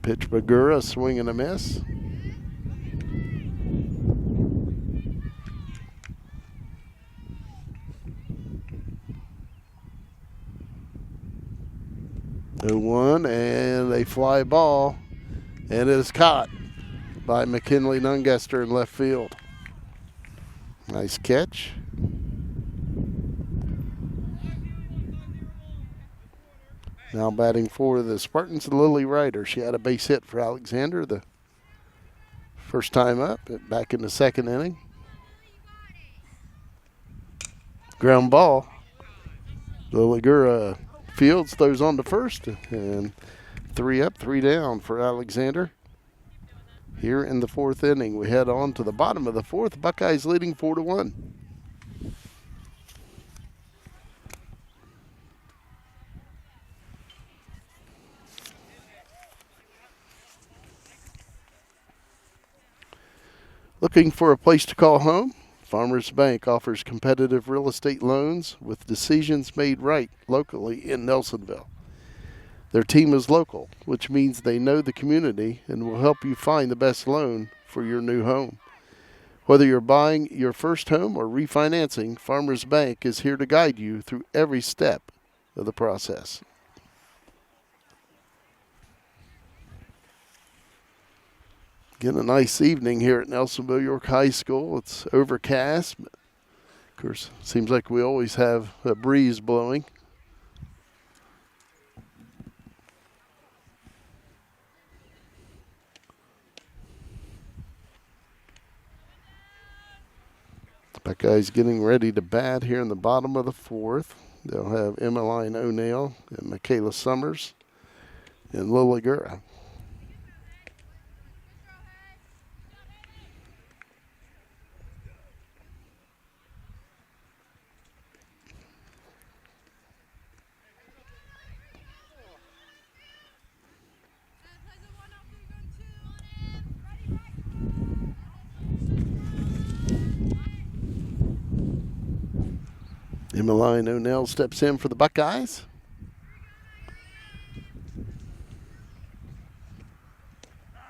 Pitch by Gura, swing and a miss. No 1 and a fly ball, and it is caught by McKinley Nunguster in left field. Nice catch. Now batting for the Spartans, Lily Ryder. She had a base hit for Alexander the first time up, back in the 2nd inning. Ground ball. Liligura Fields throws on to first, and 3 up, 3 down for Alexander. Here in the 4th inning, we head on to the bottom of the 4th. Buckeyes leading 4-1. Looking for a place to call home? Farmers Bank offers competitive real estate loans with decisions made right locally in Nelsonville. Their team is local, which means they know the community and will help you find the best loan for your new home. Whether you're buying your first home or refinancing, Farmers Bank is here to guide you through every step of the process. Again, a nice evening here at Nelsonville-York High School. It's overcast. Of course, seems like we always have a breeze blowing. Buckeyes getting ready to bat here in the bottom of the 4th. They'll have Emmeline O'Neill and Michaela Summers and Liligura. Emmeline O'Neill steps in for the Buckeyes.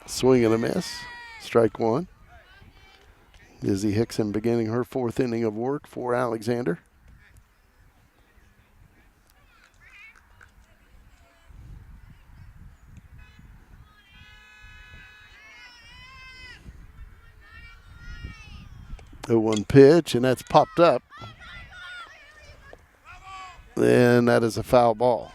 Swing and a miss. Strike 1. Izzy Hickson beginning her 4th inning of work for Alexander. The 1 pitch, and that's popped up. And that is a foul ball.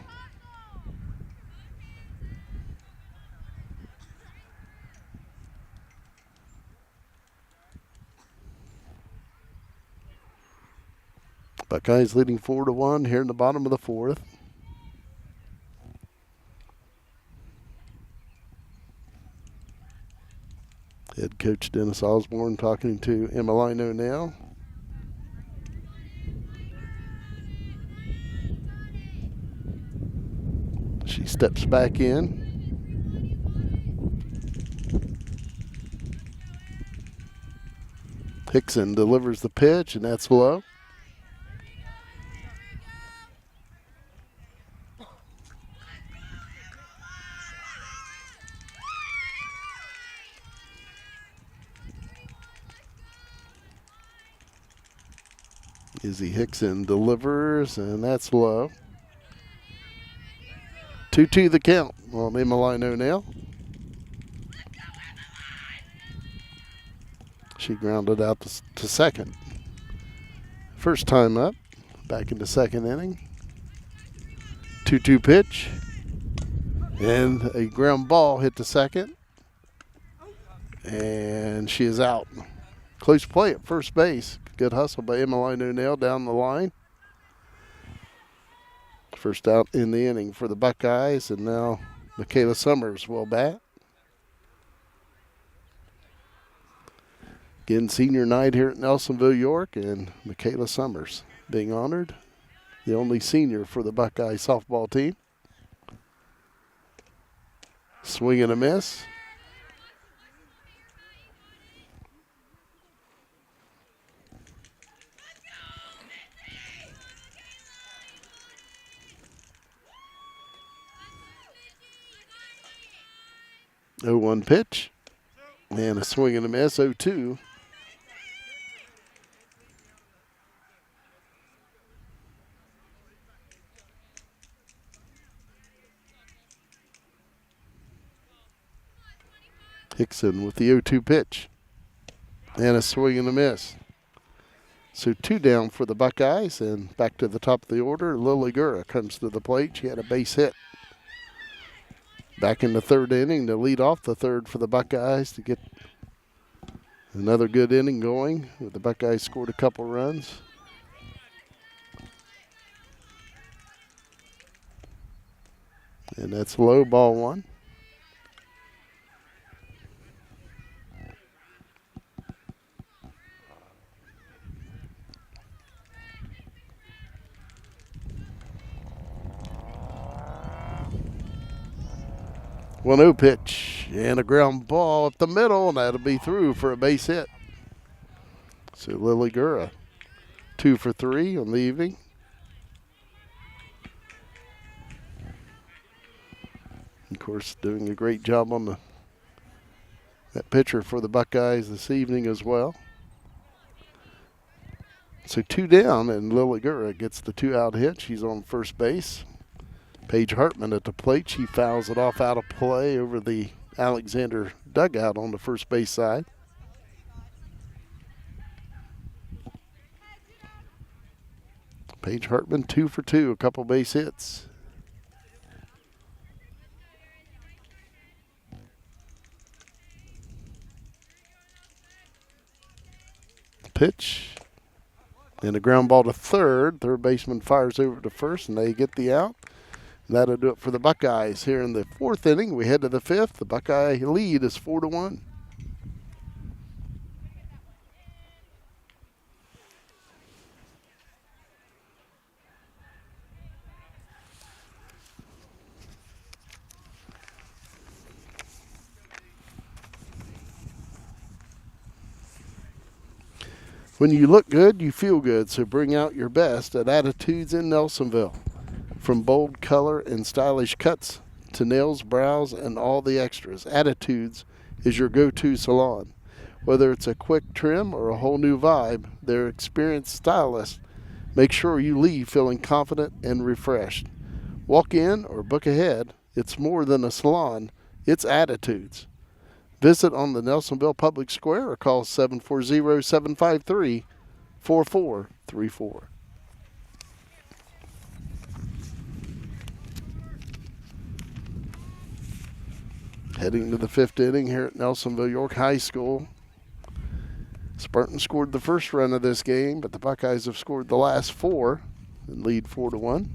Buckeyes leading 4-1 here in the bottom of the 4th. Head coach Dennis Osborne talking to Emmeline O'Neill. She steps back in. Hickson delivers the pitch, and that's low. Izzy Hickson delivers, and that's low. 2-2 the count on Emmeline O'Neill. She grounded out to second. First time up, back into 2nd inning. 2-2 pitch, and a ground ball hit to second, and she is out. Close play at first base. Good hustle by Emmeline O'Neill down the line. First out in the inning for the Buckeyes, and now Michaela Summers will bat. Again, senior night here at Nelsonville-York, and Michaela Summers being honored, the only senior for the Buckeye softball team. Swing and a miss. Oh, 1 pitch, and a swing and a miss. 0-2. Hickson with the 0-2 pitch, and a swing and a miss. So 2 down for the Buckeyes, and back to the top of the order. Liligura comes to the plate. She had a base hit. Back in the 3rd inning to lead off the 3rd for the Buckeyes to get another good inning going. The Buckeyes scored a couple runs. And that's low, ball one. One 0 pitch and a ground ball up the middle, and that'll be through for a base hit. So Lily Gura, 2 for 3 on the evening. Of course, doing a great job on that pitcher for the Buckeyes this evening as well. So 2 down, and Lily Gura gets the 2-out hit. She's on first base. Paige Hartman at the plate. She fouls it off out of play over the Alexander dugout on the first base side. Paige Hartman, 2 for 2, a couple base hits. Pitch. And a ground ball to third. Third baseman fires over to first, and they get the out. And that'll do it for the Buckeyes here in the 4th inning. We head to the 5th. The Buckeye lead is 4-1. When you look good, you feel good, so bring out your best at Attitudes in Nelsonville. From bold color and stylish cuts to nails, brows, and all the extras, Attitudes is your go-to salon. Whether it's a quick trim or a whole new vibe, their experienced stylists make sure you leave feeling confident and refreshed. Walk in or book ahead. It's more than a salon, it's Attitudes. Visit on the Nelsonville Public Square or call 740-753-4434. Heading to the 5th inning here at Nelsonville-York High School. Spartans scored the first run of this game, but the Buckeyes have scored the last 4 and lead 4-1.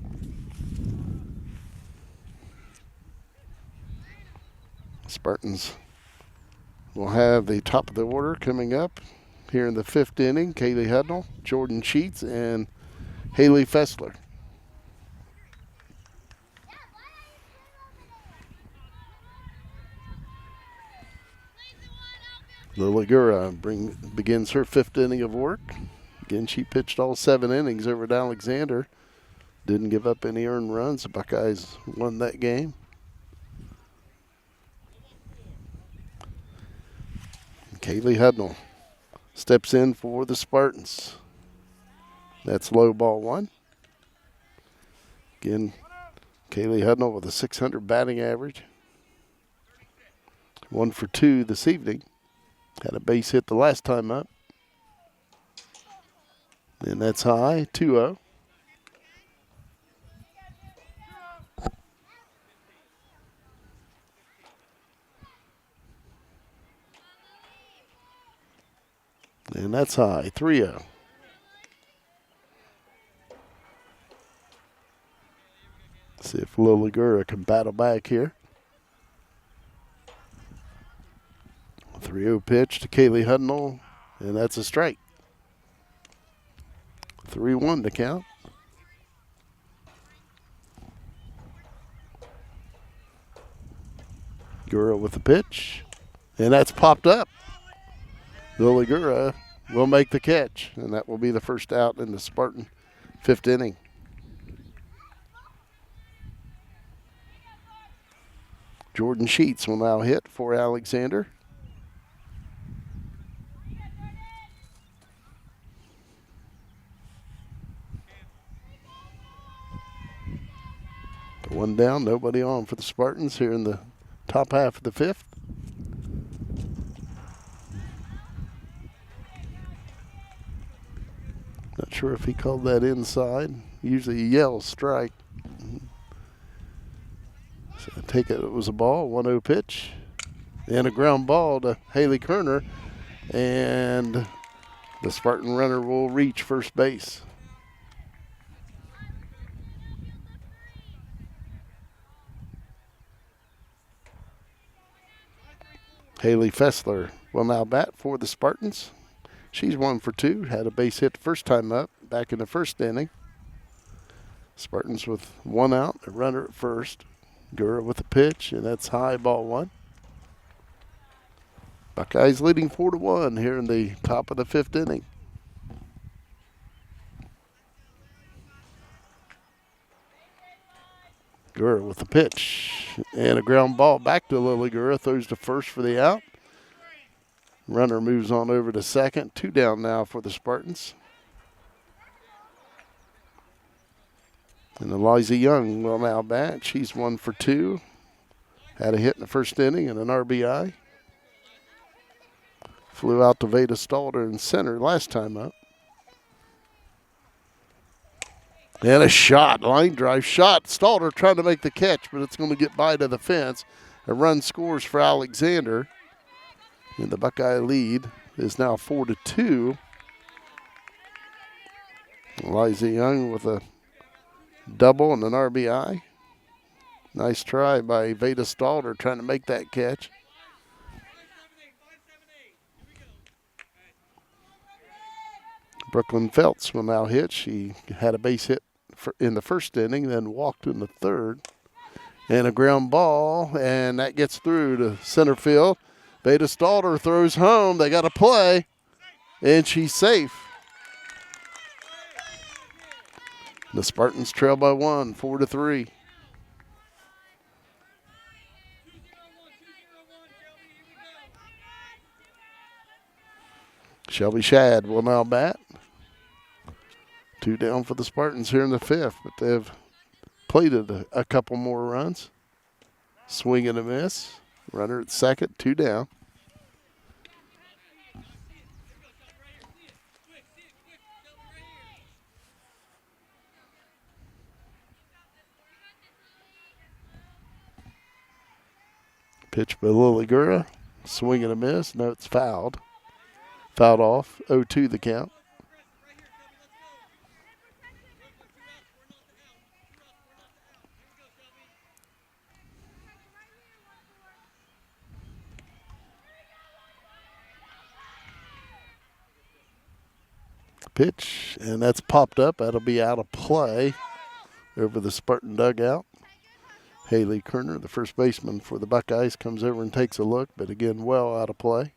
Spartans will have the top of the order coming up here in the 5th inning. Kaylee Hudnall, Jordan Sheets, and Haley Fessler. Lily Gura begins her 5th inning of work. Again, she pitched all 7 innings over at Alexander. Didn't give up any earned runs. The Buckeyes won that game. Kaylee Hudnall steps in for the Spartans. That's low, ball one. Again, Kaylee Hudnall with a .600 batting average. 1 for 2 this evening. Had a base hit the last time up. And that's high, 2-0. And that's high, 3-0. See if Lily Gura can battle back here. 3-0 pitch to Kaylee Hudnall, and that's a strike. 3-1 to count. Gura with the pitch, and that's popped up. Lily Gura will make the catch, and that will be the first out in the Spartan 5th inning. Jordan Sheets will now hit for Alexander. One down, nobody on for the Spartans here in the top half of the 5th. Not sure if he called that inside. Usually he yells strike. So I take it was a ball, 1-0 pitch. And a ground ball to Haley Kerner. And the Spartan runner will reach first base. Haley Fessler will now bat for the Spartans. She's 1 for 2, had a base hit the first time up, back in the first inning. Spartans with 1 out, a runner at first. Gura with the pitch, and that's high, ball 1. Buckeyes leading 4-1 here in the top of the 5th inning. Gura with the pitch, and a ground ball back to Lily Gura, throws to first for the out. Runner moves on over to second. 2 down now for the Spartans. And Eliza Young will now bat. She's 1 for 2. Had a hit in the first inning and an RBI. Flew out to Veda Stalder in center last time up. And a shot, line drive shot. Stalder trying to make the catch, but it's going to get by to the fence. A run scores for Alexander. And the Buckeye lead is now 4-2. Eliza Young with a double and an RBI. Nice try by Veda Stalder trying to make that catch. Brooklyn Feltz will now hit. She had a base hit in the first inning, then walked in the third. And a ground ball, and that gets through to center field. Veda Stalder throws home. They got to play, and she's safe. The Spartans trail by 1, 4-3. Shelby Shad will now bat. 2 down for the Spartans here in the 5th, but they've plated a couple more runs. Swing and a miss. Runner at second, 2 down. Pitch by Lily Gura. Swing and a miss. No, it's fouled. Fouled off. 0-2 the count. Pitch, and that's popped up. That'll be out of play over the Spartan dugout. Haley Kerner, the first baseman for the Buckeyes, comes over and takes a look, but again, well out of play.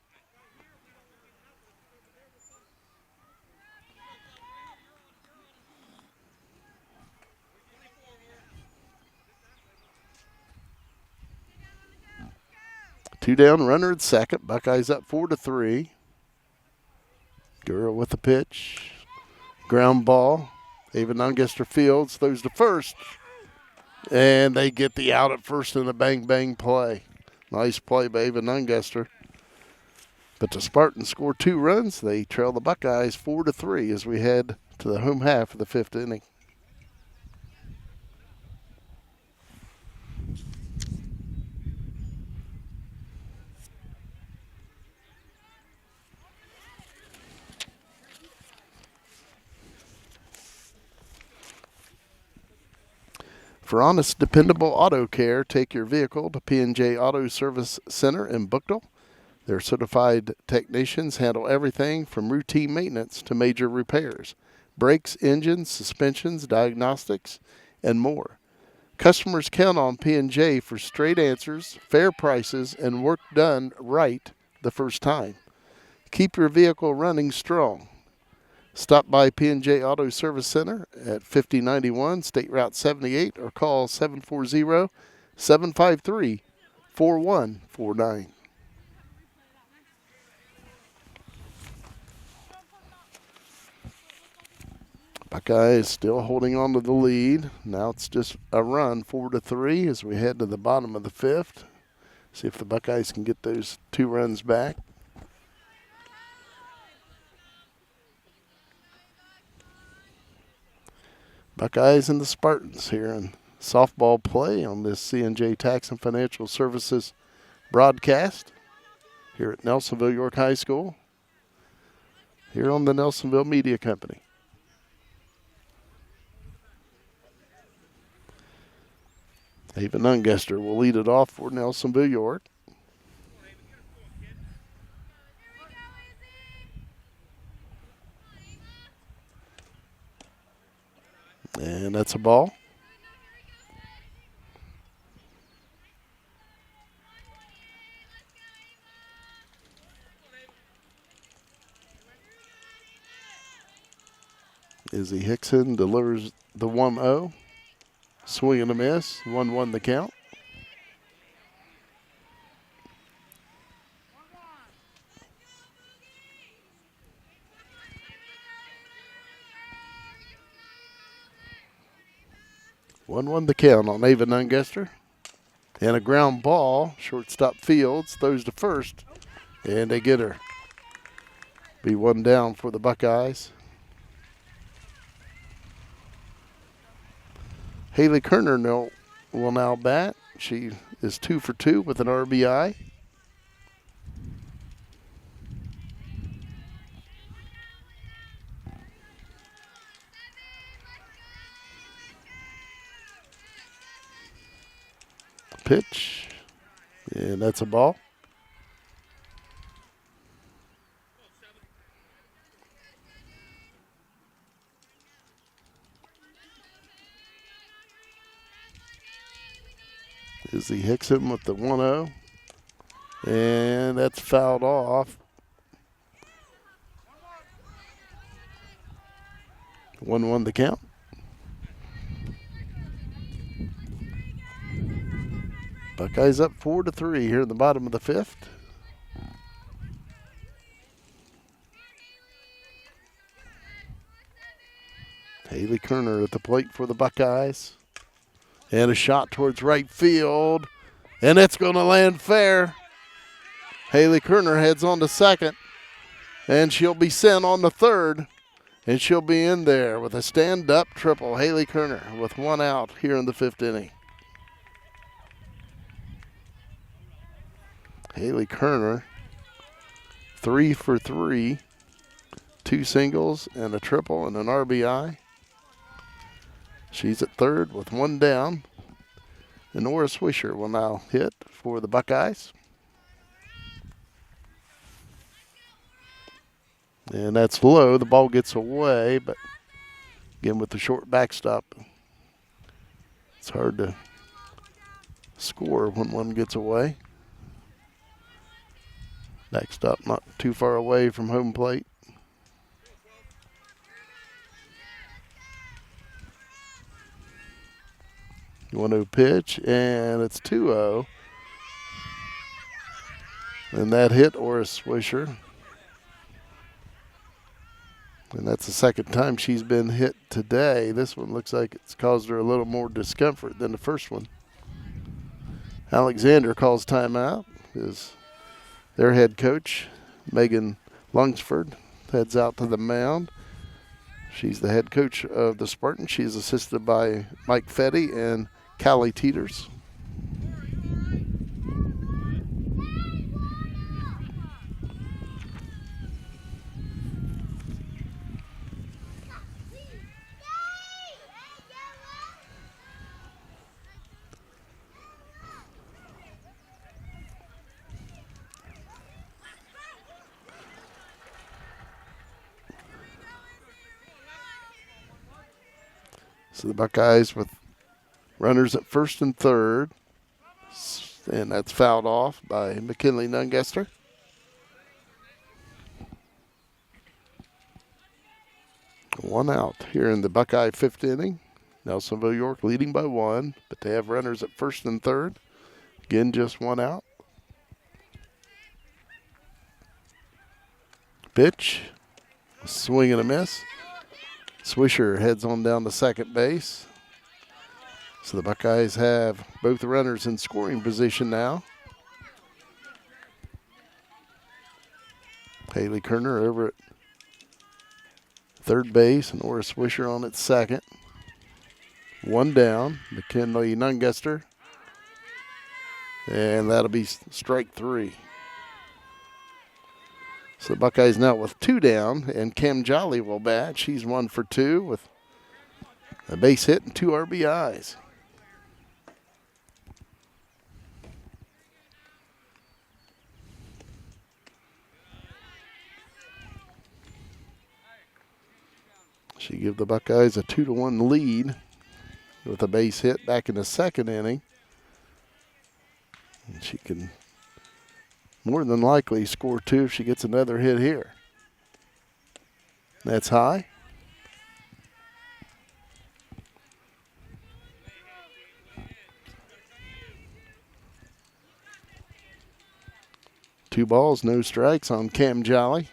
Two down, runner at second. Buckeyes up 4-3. Gura with the pitch. Ground ball. Ava Nungester fields, throws to first. And they get the out at first in a bang-bang play. Nice play by Ava Nungester. But the Spartans score 2 runs. They trail the Buckeyes 4-3 as we head to the home half of the 5th inning. For honest, dependable auto care, take your vehicle to P&J Auto Service Center in Bookdale. Their certified technicians handle everything from routine maintenance to major repairs, brakes, engines, suspensions, diagnostics, and more. Customers count on P&J for straight answers, fair prices, and work done right the first time. Keep your vehicle running strong. Stop by P&J Auto Service Center at 5091 State Route 78 or call 740-753-4149. Buckeyes still holding on to the lead. Now it's just a run, 4-3 as we head to the bottom of the 5th. See if the Buckeyes can get those 2 runs back. Buckeyes and the Spartans here in softball play on this C&J Tax and Financial Services broadcast here at Nelsonville-York High School, here on the Nelsonville Media Company. Ava Nungester will lead it off for Nelsonville-York. And that's a ball. Izzy Hickson delivers the 1-0. Swing and a miss. 1-1 the count. One the count on Ava Nungester. And a ground ball. Shortstop Fields throws to first. And they get her. Be one down for the Buckeyes. Haley Kerner will now bat. She is 2 for 2 with an RBI. Pitch. And that's a ball. Izzy Hickson with the 1-0. And that's fouled off. 1-1 the count. Buckeyes up 4-3 here in the bottom of the 5th. Haley Kerner at the plate for the Buckeyes. And a shot towards right field. And it's going to land fair. Haley Kerner heads on to second. And she'll be sent on to third. And she'll be in there with a stand-up triple. Haley Kerner with 1 out here in the 5th inning. Haley Kerner, 3 for 3. 2 singles and a triple and an RBI. She's at third with 1 down. And Nora Swisher will now hit for the Buckeyes. And that's low. The ball gets away, but again with the short backstop, it's hard to score when one gets away. Backstop not too far away from home plate. You 1-0 pitch, and it's 2-0. And that hit Oris Swisher. And that's the second time she's been hit today. This one looks like it's caused her a little more discomfort than the first one. Alexander calls timeout. Their head coach, Megan Lungsford, heads out to the mound. She's the head coach of the Spartans. She's assisted by Mike Fetty and Callie Teeters. So the Buckeyes with runners at first and third. And that's fouled off by McKinley Nungester. One out here in the Buckeye 5th inning. Nelsonville-York leading by 1, but they have runners at first and third. Again, just 1 out. Pitch. Swing and a miss. Swisher heads on down to second base. So the Buckeyes have both runners in scoring position now. Haley Kerner over at third base and Oris Swisher on at second. 1 down, McKinley Nungester. And that'll be strike 3. So the Buckeyes now with 2 down, and Cam Jolly will bat. She's 1 for 2 with a base hit and 2 RBIs. She give the Buckeyes a 2-1 lead with a base hit back in the second inning. And she can more than likely score 2 if she gets another hit here. That's high. Two balls, no strikes on Cam Jolly.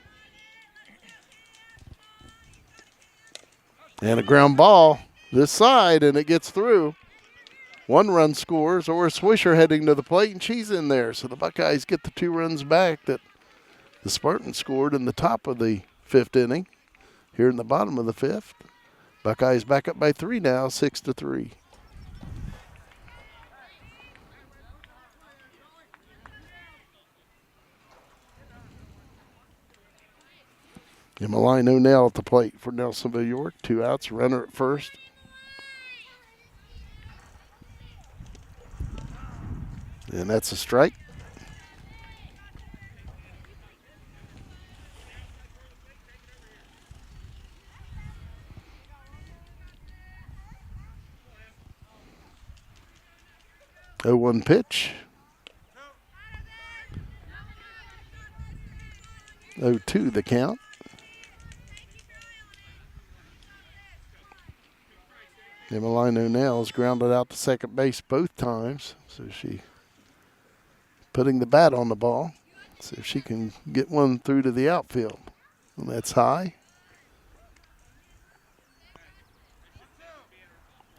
And a ground ball this side, and it gets through. 1 run scores, or Swisher heading to the plate, and she's in there. So the Buckeyes get the 2 runs back that the Spartans scored in the top of the 5th inning. Here in the bottom of the 5th, Buckeyes back up by 3 now, 6-3. Emmeline O'Neill at the plate for Nelsonville-York. 2 outs, runner at first. And that's a strike. Oh, 1 pitch. 0-2 the count. Emmeline O'Neill is grounded out to second base both times, so she putting the bat on the ball. See if she can get one through to the outfield. And that's high.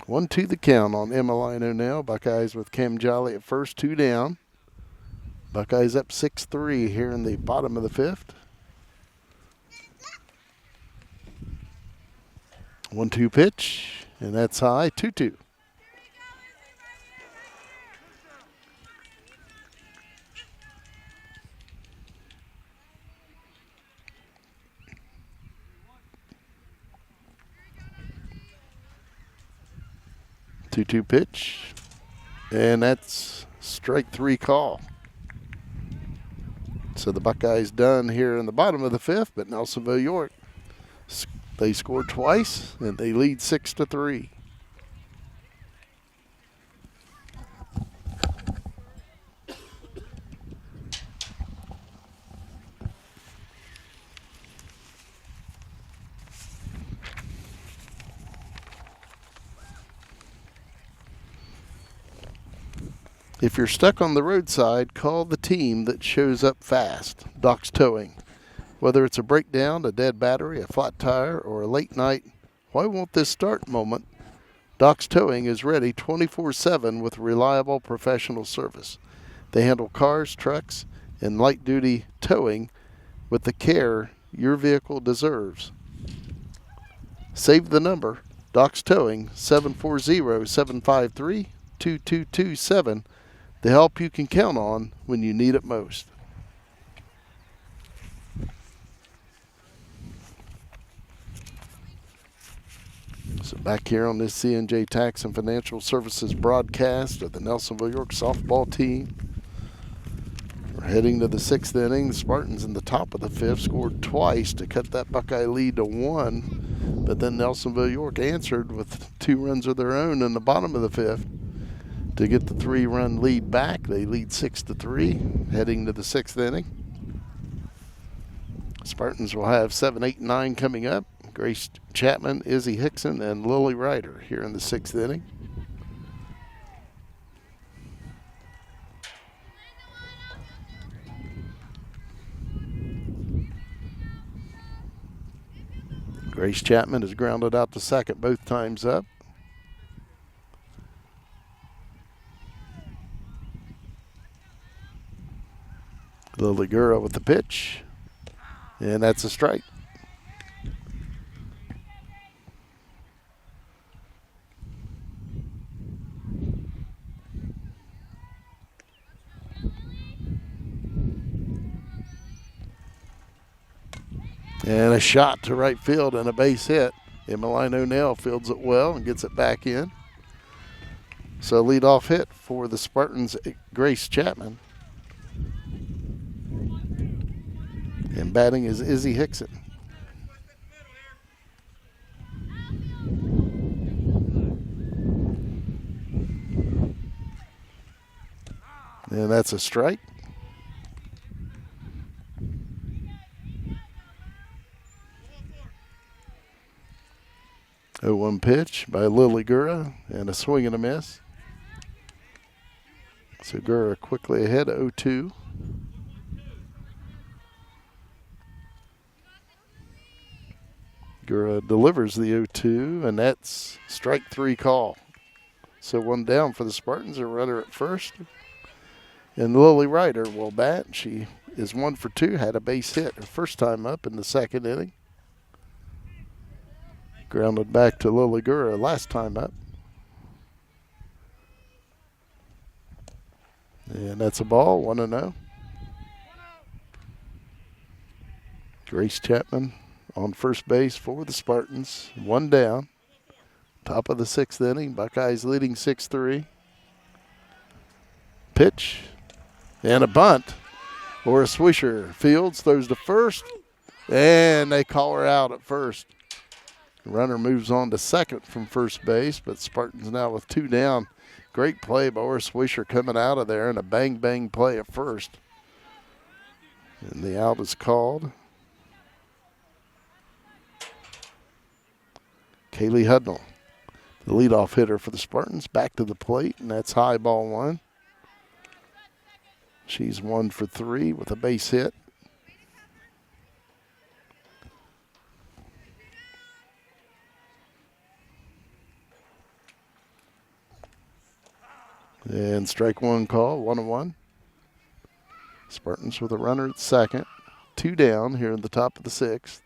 1-2 the count on Emmeline O'Neill. Buckeyes with Cam Jolly at first, 2 down. Buckeyes up 6-3 here in the bottom of the 5th. 1-2 pitch, and that's high, 2-2. Two pitch, and that's strike 3 call. So the Buckeyes done here in the bottom of the 5th, but Nelsonville-York, they scored twice and they lead 6-3. If you're stuck on the roadside, call the team that shows up fast, Doc's Towing. Whether it's a breakdown, a dead battery, a flat tire, or a late night, why won't this start moment? Doc's Towing is ready 24/7 with reliable professional service. They handle cars, trucks, and light-duty towing with the care your vehicle deserves. Save the number, Doc's Towing, 740-753-2227. The help you can count on when you need it most. So back here on this C&J Tax and Financial Services broadcast of the Nelsonville-York softball team. We're heading to the 6th inning. The Spartans in the top of the 5th scored twice to cut that Buckeye lead to 1. But then Nelsonville-York answered with 2 runs of their own in the bottom of the 5th. To get the 3-run lead back, they lead 6-3, heading to the 6th inning. Spartans will have 7, 8, and 9 coming up. Grace Chapman, Izzy Hickson, and Lily Ryder here in the 6th inning. Grace Chapman is grounded out to second both times up. Lily Gura with the pitch, and that's a strike. And a shot to right field and a base hit. Emmeline O'Neill fields it well and gets it back in. So leadoff hit for the Spartans, Grace Chapman. And batting is Izzy Hickson. And that's a strike. Oh, 1 pitch by Lily Gura and a swing and a miss. So Gura quickly ahead, 0-2. Gura delivers the 0-2, and that's strike 3 call. So 1 down for the Spartans, a runner at first. And Lily Ryder will bat. She is 1 for 2, had a base hit her first time up in the 2nd inning. Grounded back to Lily Gura last time up. And that's a ball, 1-0. Grace Chapman on first base for the Spartans. 1 down. Top of the 6th inning. Buckeyes leading 6-3. Pitch. And a bunt. Laura Swisher fields, throws to first. And they call her out at first. The runner moves on to second from first base, but Spartans now with 2 down. Great play by Laura Swisher coming out of there, and a bang-bang play at first. And the out is called. Kaylee Hudnall, the leadoff hitter for the Spartans, back to the plate, and that's high, ball 1. She's 1 for 3 with a base hit. And strike 1 call, 1-1. Spartans with a runner at second. 2 down here in the top of the 6th.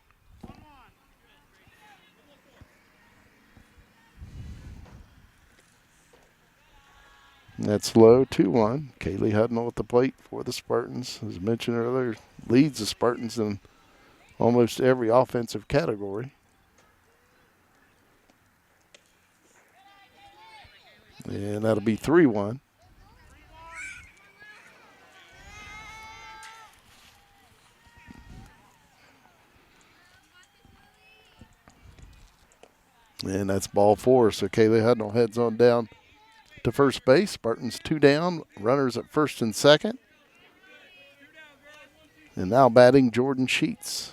And that's low, 2-1. Kaylee Hudnall at the plate for the Spartans. As mentioned earlier, leads the Spartans in almost every offensive category. And that'll be 3-1. And that's ball 4. So Kaylee Hudnall heads on down to first base. Spartans 2 down. Runners at first and second. And now batting Jordan Sheets.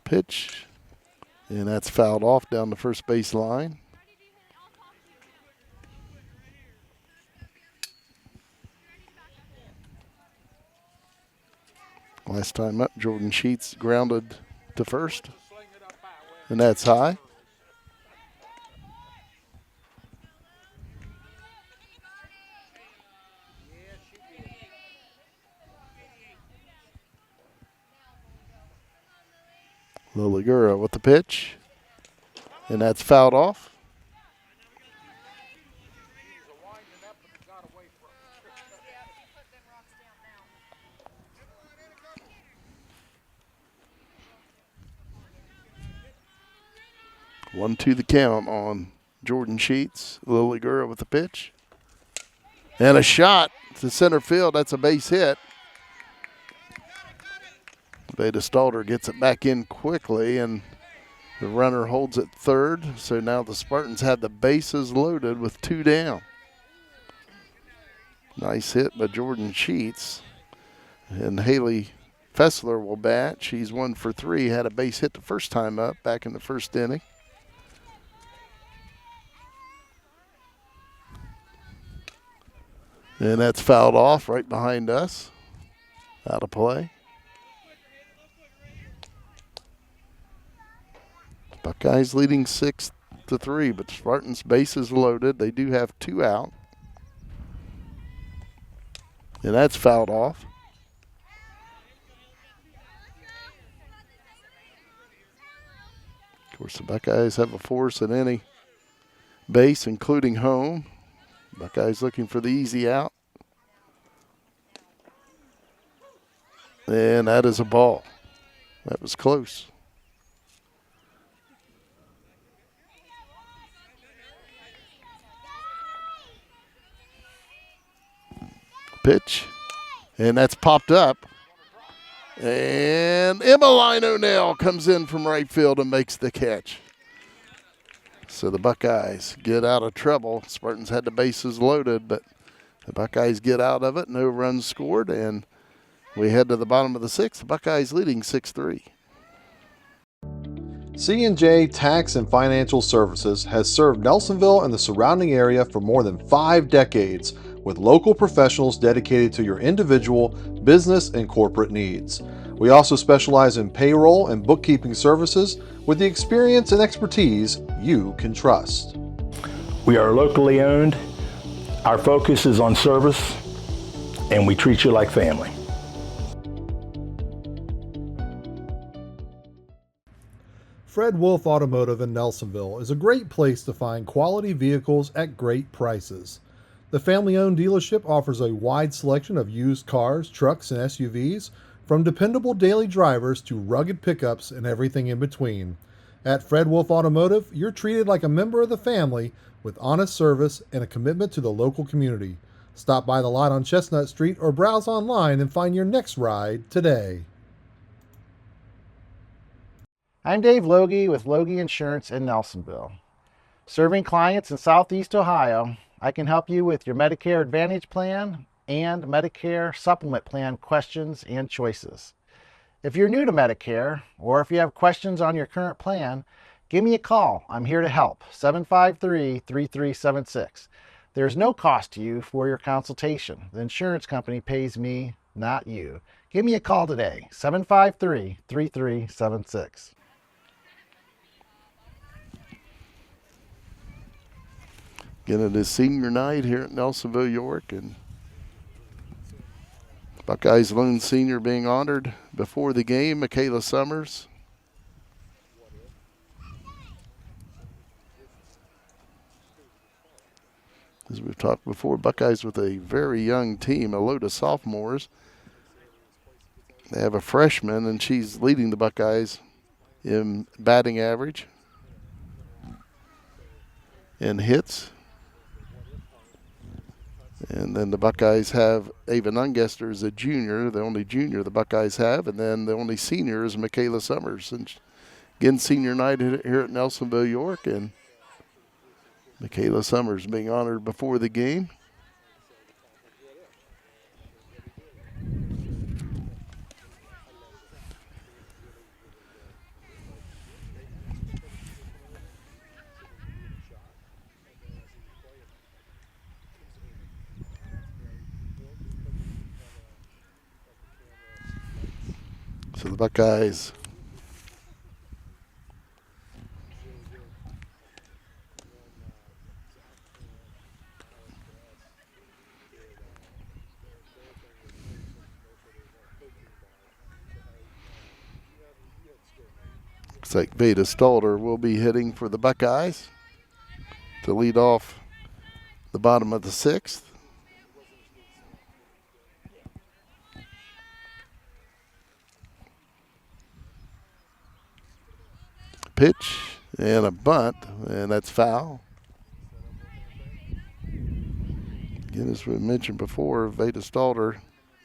Pitch, and that's fouled off down the first base line. Last time up, Jordan Sheets grounded to first, and that's high. Lily Gura with the pitch, and that's fouled off. One to the count on Jordan Sheets. Lily Gura with the pitch. And a shot to center field. That's a base hit. Veda Stalter gets it back in quickly, and the runner holds it third. So now the Spartans have the bases loaded with 2 down. Nice hit by Jordan Sheets. And Haley Fessler will bat. She's 1 for 3. Had a base hit the first time up back in the first inning. And that's fouled off right behind us. Out of play. Buckeyes leading 6-3, but Spartans bases loaded. They do have 2 out. And that's fouled off. Of course, the Buckeyes have a force at any base, including home. Buckeyes looking for the easy out. And that is a ball. That was close. Pitch. And that's popped up. And Emmeline O'Neill comes in from right field and makes the catch. So the Buckeyes get out of trouble. Spartans had the bases loaded, but the Buckeyes get out of it. No runs scored, and we head to the bottom of the sixth. The Buckeyes leading 6-3. C&J Tax and Financial Services has served Nelsonville and the surrounding area for more than 5 decades with local professionals dedicated to your individual, business, and corporate needs. We also specialize in payroll and bookkeeping services with the experience and expertise you can trust. We are locally owned. Our focus is on service, and we treat you like family. Fred Wolf Automotive in Nelsonville is a great place to find quality vehicles at great prices. The family-owned dealership offers a wide selection of used cars, trucks, and SUVs, from dependable daily drivers to rugged pickups and everything in between. At Fred Wolf Automotive, you're treated like a member of the family with honest service and a commitment to the local community. Stop by the lot on Chestnut Street or browse online and find your next ride today. I'm Dave Logie with Logie Insurance in Nelsonville. Serving clients in Southeast Ohio, I can help you with your Medicare Advantage plan and Medicare Supplement plan questions and choices. If you're new to Medicare, or if you have questions on your current plan, give me a call. I'm here to help. 753-3376. There's no cost to you for your consultation. The insurance company pays me, not you. Give me a call today. 753-3376. Again, it is senior night here at Nelsonville-York, and Buckeyes lone senior being honored before the game, Michaela Summers. As we've talked before, Buckeyes with a very young team, a load of sophomores. They have a freshman, and she's leading the Buckeyes in batting average and hits. And then the Buckeyes have Ava Nungester as a junior, the only junior the Buckeyes have, and then the only senior is Michaela Summers. And again, senior night here at Nelsonville-York, and Michaela Summers being honored before the game. So the Buckeyes looks like Veda Stalter will be hitting for the Buckeyes to lead off the bottom of the sixth. Pitch and a bunt, and that's foul. Again, as we mentioned before, Veda Stalter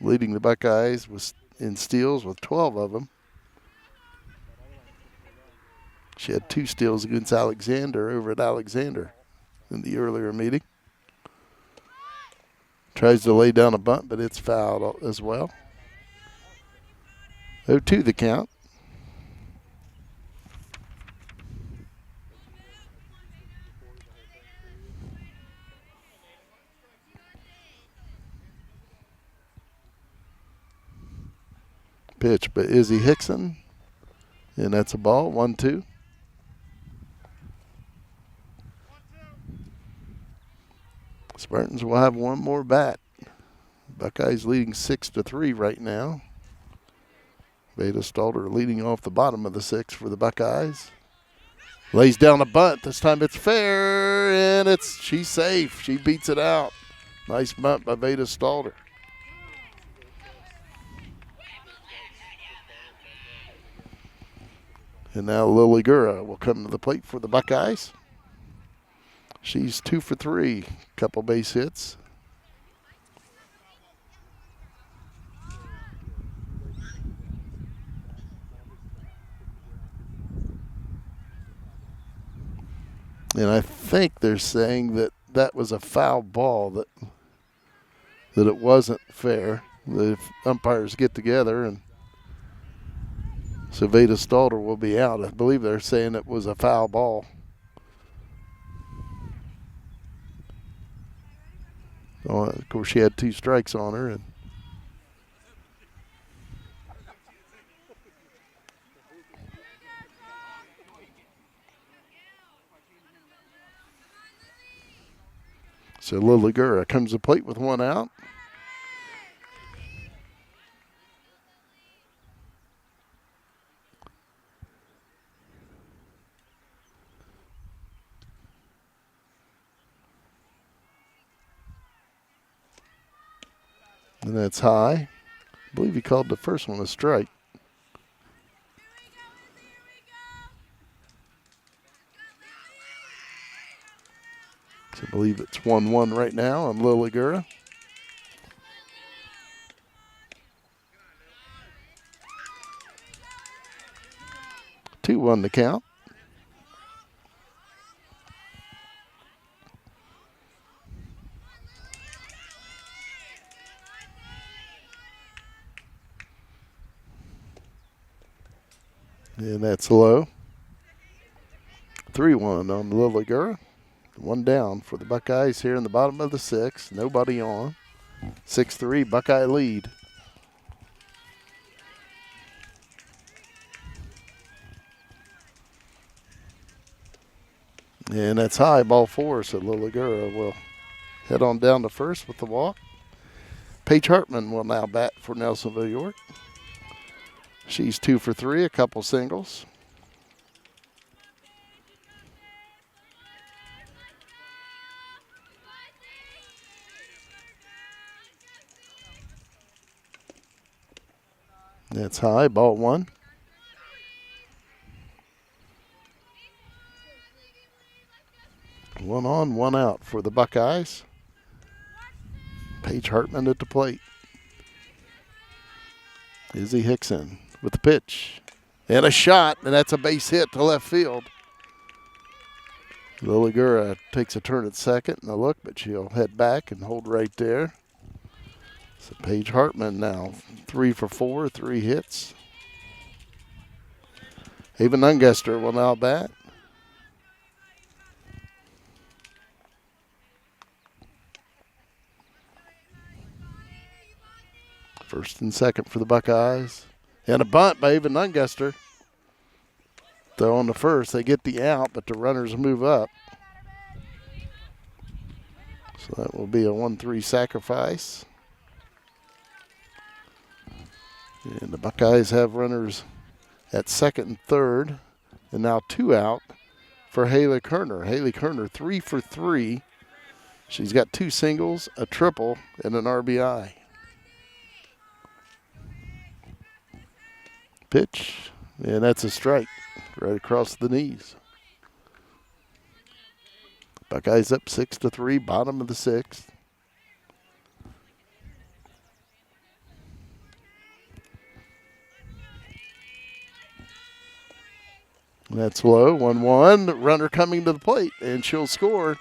leading the Buckeyes in steals with 12 of them. She had 2 steals against Alexander over at Alexander in the earlier meeting. Tries to lay down a bunt, but it's fouled as well. 0-2 the count. Pitch by Izzy Hickson, and that's a ball, 1-2. Spartans will have one more bat. Buckeyes leading 6-3 right now. Veda Stalter leading off the bottom of the sixth for the Buckeyes. Lays down a bunt. This time it's fair, and she's safe. She beats it out. Nice bunt by Veda Stalter. And now Lily Gura will come to the plate for the Buckeyes. She's 2 for 3, couple base hits. And I think they're saying that that was a foul ball, that it wasn't fair. The umpires get together and Savita Stalter will be out. I believe they're saying it was a foul ball. Of course, she had 2 strikes on her. And so Lily Gura comes to plate with 1 out. And that's high. I believe he called the first one a strike. So I believe it's 1-1 right now on Lily Gura. Two on the count. And that's low. 3-1 on Lily Gura. 1 down for the Buckeyes here in the bottom of the 6th. Nobody on. 6-3 Buckeye lead. And that's high, ball 4, so Lily Gura will head on down to first with the walk. Paige Hartman will now bat for Nelsonville-York. She's 2 for 3, a couple singles. That's high, ball 1. One on, 1 out for the Buckeyes. Paige Hartman at the plate. Izzy Hickson with the pitch. And a shot, and that's a base hit to left field. Lily Gura takes a turn at second and a look, but she'll head back and hold right there. So Paige Hartman now 3 for 4, 3 hits. Haven Unguster will now bat. First and second for the Buckeyes. And a bunt by Haven Unguster. Though on the first, they get the out, but the runners move up. So that will be a 1-3 sacrifice. And the Buckeyes have runners at second and third. And now 2 out for Haley Kerner. Haley Kerner 3 for 3. She's got 2 singles, a triple, and an RBI. Pitch, and that's a strike right across the knees. Buckeyes up 6-3, bottom of the 6th. That's low, 1-1. Runner coming to the plate, and she'll score.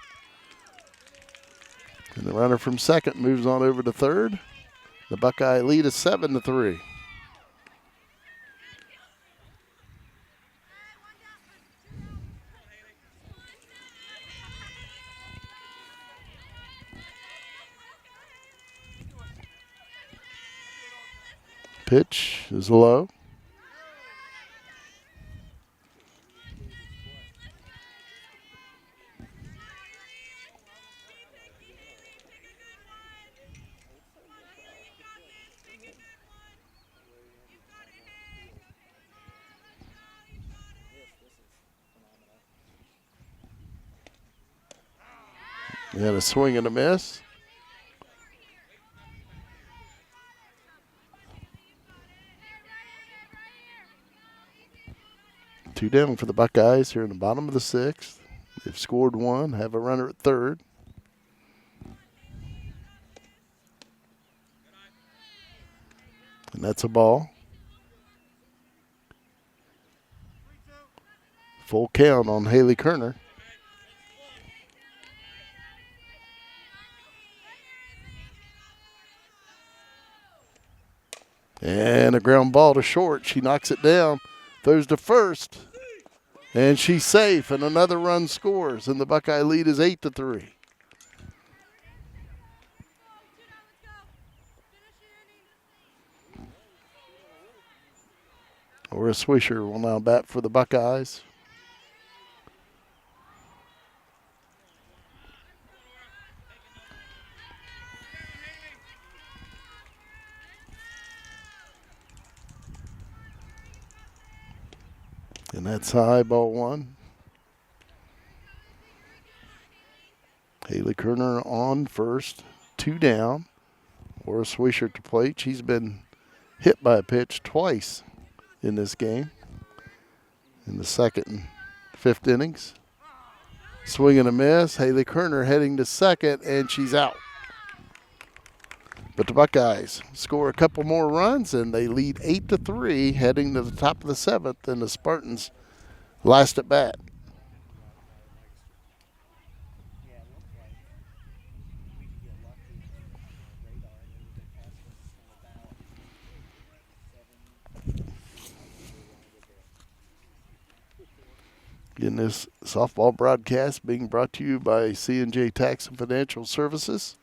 And the runner from second moves on over to third. The Buckeye lead is 7-3. Pitch is low. We had a swing and a miss. Two down for the Buckeyes here in the bottom of the 6th. They've scored 1, have a runner at third. And that's a ball. Full count on Haley Kerner. And a ground ball to short. She knocks it down, throws to first, and she's safe, and another run scores, and the Buckeye lead is 8-3. Laura Swisher will now bat for the Buckeyes. And that's high, ball one. Haley Kerner on first, 2 down. Laura Swisher at the plate. She's been hit by a pitch twice in this game, in the second and fifth innings. Swing and a miss. Haley Kerner heading to second, and she's out. But the Buckeyes score a couple more runs, and they lead 8-3, heading to the top of the seventh, and the Spartans last at bat. In this softball broadcast being brought to you by C&J Tax and Financial Services.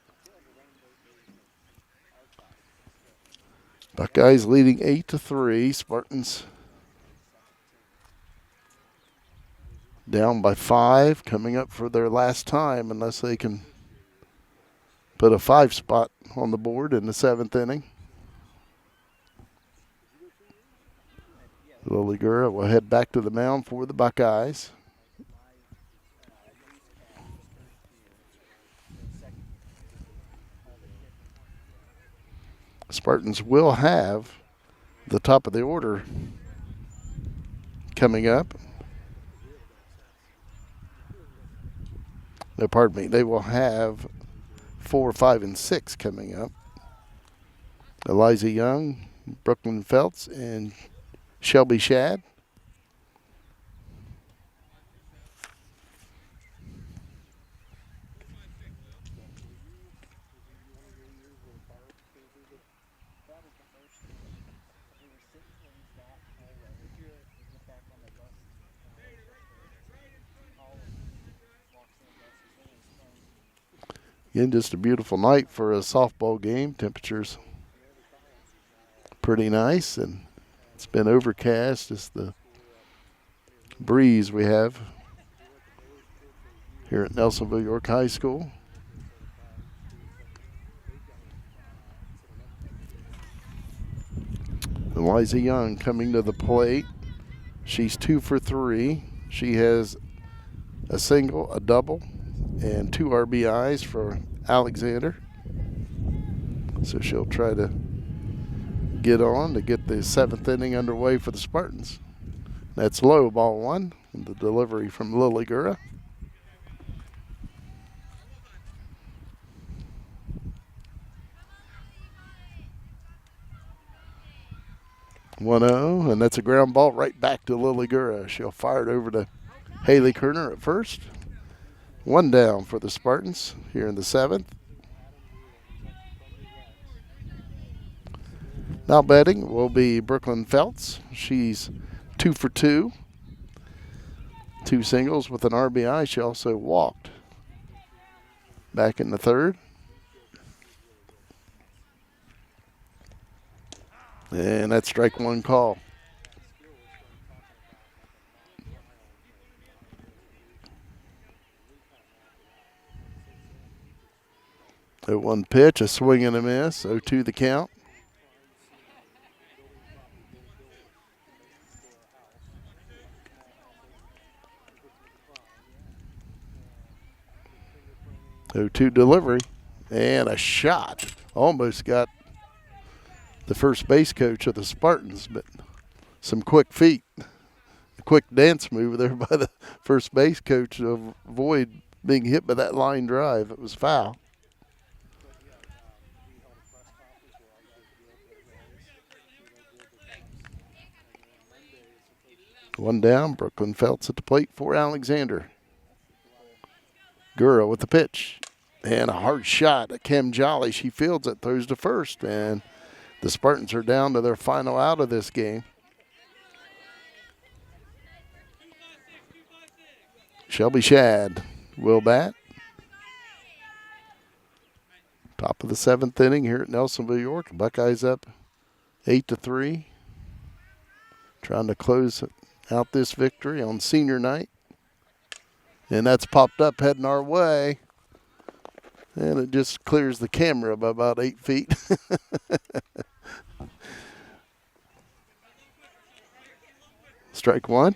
Buckeyes leading 8-3. Spartans down by 5, coming up for their last time unless they can put a 5 spot on the board in the 7th inning. Lily Gura will head back to the mound for the Buckeyes. Spartans will have the top of the order coming up. No, pardon me. They will have 4, 5, and 6 coming up. Eliza Young, Brooklyn Feltz, and Shelby Shad. Again, just a beautiful night for a softball game. Temperatures pretty nice, and it's been overcast. Just the breeze we have here at Nelsonville-York High School. Eliza Young coming to the plate. She's 2 for 3. She has a single, a double, and 2 RBIs for Alexander. So she'll try to get on to get the 7th inning underway for the Spartans. That's low, ball 1, and the delivery from Lily Gura. (1-0), and that's a ground ball right back to Lily Gura. She'll fire it over to Haley Kerner at first. 1 down for the Spartans here in the 7th. Now batting will be Brooklyn Feltz. She's 2 for 2. 2 singles with an RBI. She also walked back in the 3rd. And that's strike 1 call. At 1 pitch, a swing and a miss. 0-2 the count. (0-2) delivery and a shot. Almost got the first base coach of the Spartans, but some quick feet. A quick dance move there by the first base coach to avoid being hit by that line drive. It was foul. One down. Brooklyn Feltz at the plate for Alexander. Gura with the pitch. And a hard shot at Kim Jolly. She fields it, throws to first, and The Spartans are down to their final out of this game. Shelby Shad will bat. Top of the 7th inning here at Nelsonville-York. Buckeyes up 8-3. Trying to close out this victory on senior night. And that's popped up heading our way. And it just clears the camera by about 8 feet. Strike one.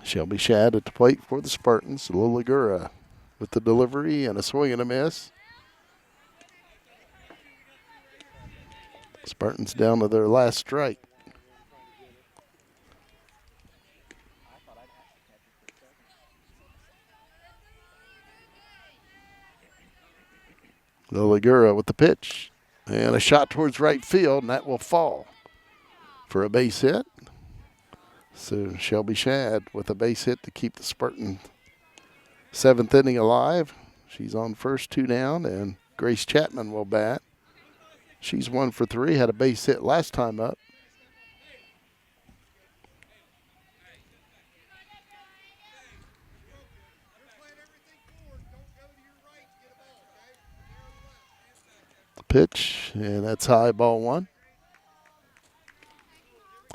Shelby Shad at the plate for the Spartans. Liligura with the delivery and a swing and a miss. Spartans down to their last strike. Liligura with the pitch. And a shot towards right field, and that will fall for a base hit. So Shelby Shad with a base hit to keep the Spartan 7th inning alive. She's on first, 2 down, and Grace Chapman will bat. She's 1 for 3, had a base hit last time up. The pitch, and that's high, ball 1.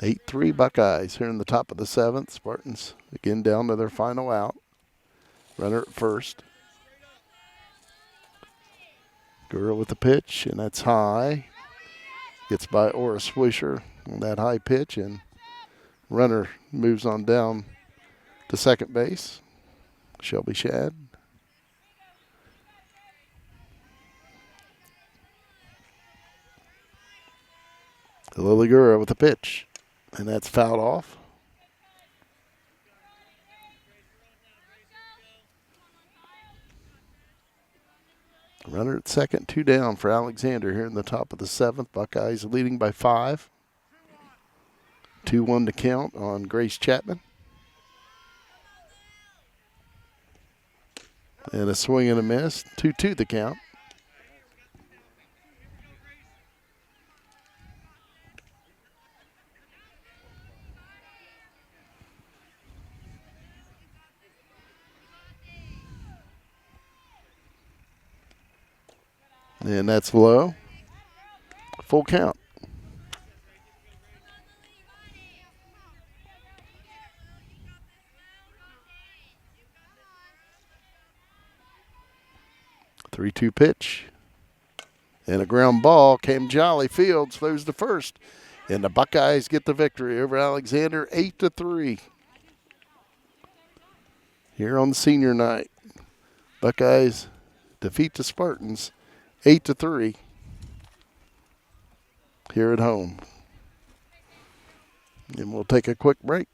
8-3 Buckeyes here in the top of the 7th. Spartans again down to their final out. Runner at first. Gura with the pitch, and that's high. Gets by Ora Swisher on that high pitch, and runner moves on down to second base. Shelby Shad. Liligura with the pitch. And that's fouled off. Runner at second, 2 down for Alexander here in the top of the 7th. Buckeyes leading by 5. 2-1 to count on Grace Chapman. And a swing and a miss. 2-2 the count. And that's low. Full count. The 3-2 pitch. And a ground ball. Cam Jolly Fields throws the first. And the Buckeyes get the victory over Alexander 8-3. Here on the senior night. Buckeyes defeat the Spartans 8-3 here at home. And we'll take a quick break.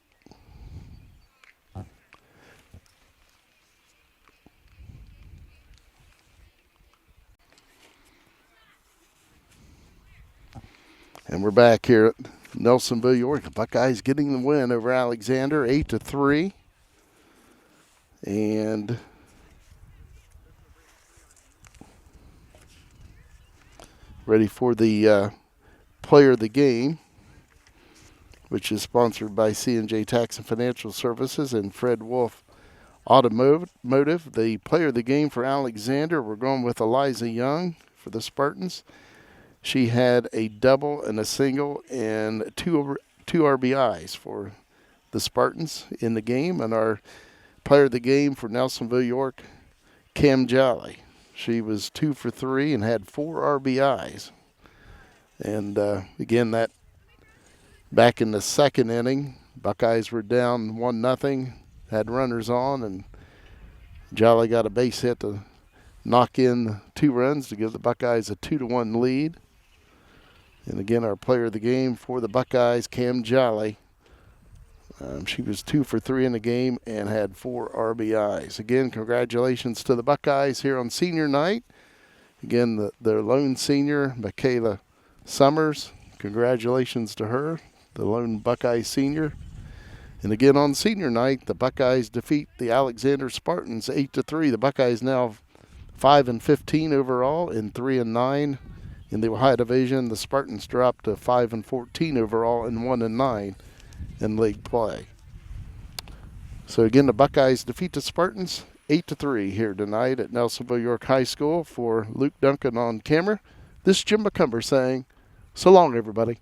And we're back here at Nelsonville-York. The Buckeyes getting the win over Alexander 8-3. And ready for the player of the game, which is sponsored by C&J Tax and Financial Services and Fred Wolf Automotive. The player of the game for Alexander, we're going with Eliza Young for the Spartans. She had a double and a single and two RBIs for the Spartans in the game. And our player of the game for Nelsonville-York, Cam Jolly. She was 2 for 3 and had 4 RBIs. And again, that back in the 2nd inning, Buckeyes were down 1-0, had runners on, and Jolly got a base hit to knock in 2 runs to give the Buckeyes a 2-1 lead. And again, our player of the game for the Buckeyes, Cam Jolly. She was 2 for 3 in the game and had 4 RBIs. Again, congratulations to the Buckeyes here on senior night. Again, their lone senior, Michaela Summers. Congratulations to her, the lone Buckeye senior. And again on senior night, the Buckeyes defeat the Alexander Spartans 8-3. The Buckeyes now 5-15 overall and 3-9 in the Ohio Division. The Spartans dropped to 5-14 overall and 1-9 in league play. So again, the Buckeyes defeat the Spartans 8-3 here tonight at Nelsonville-York High School. For Luke Duncan on camera, this is Jim McCumber saying, so long, everybody.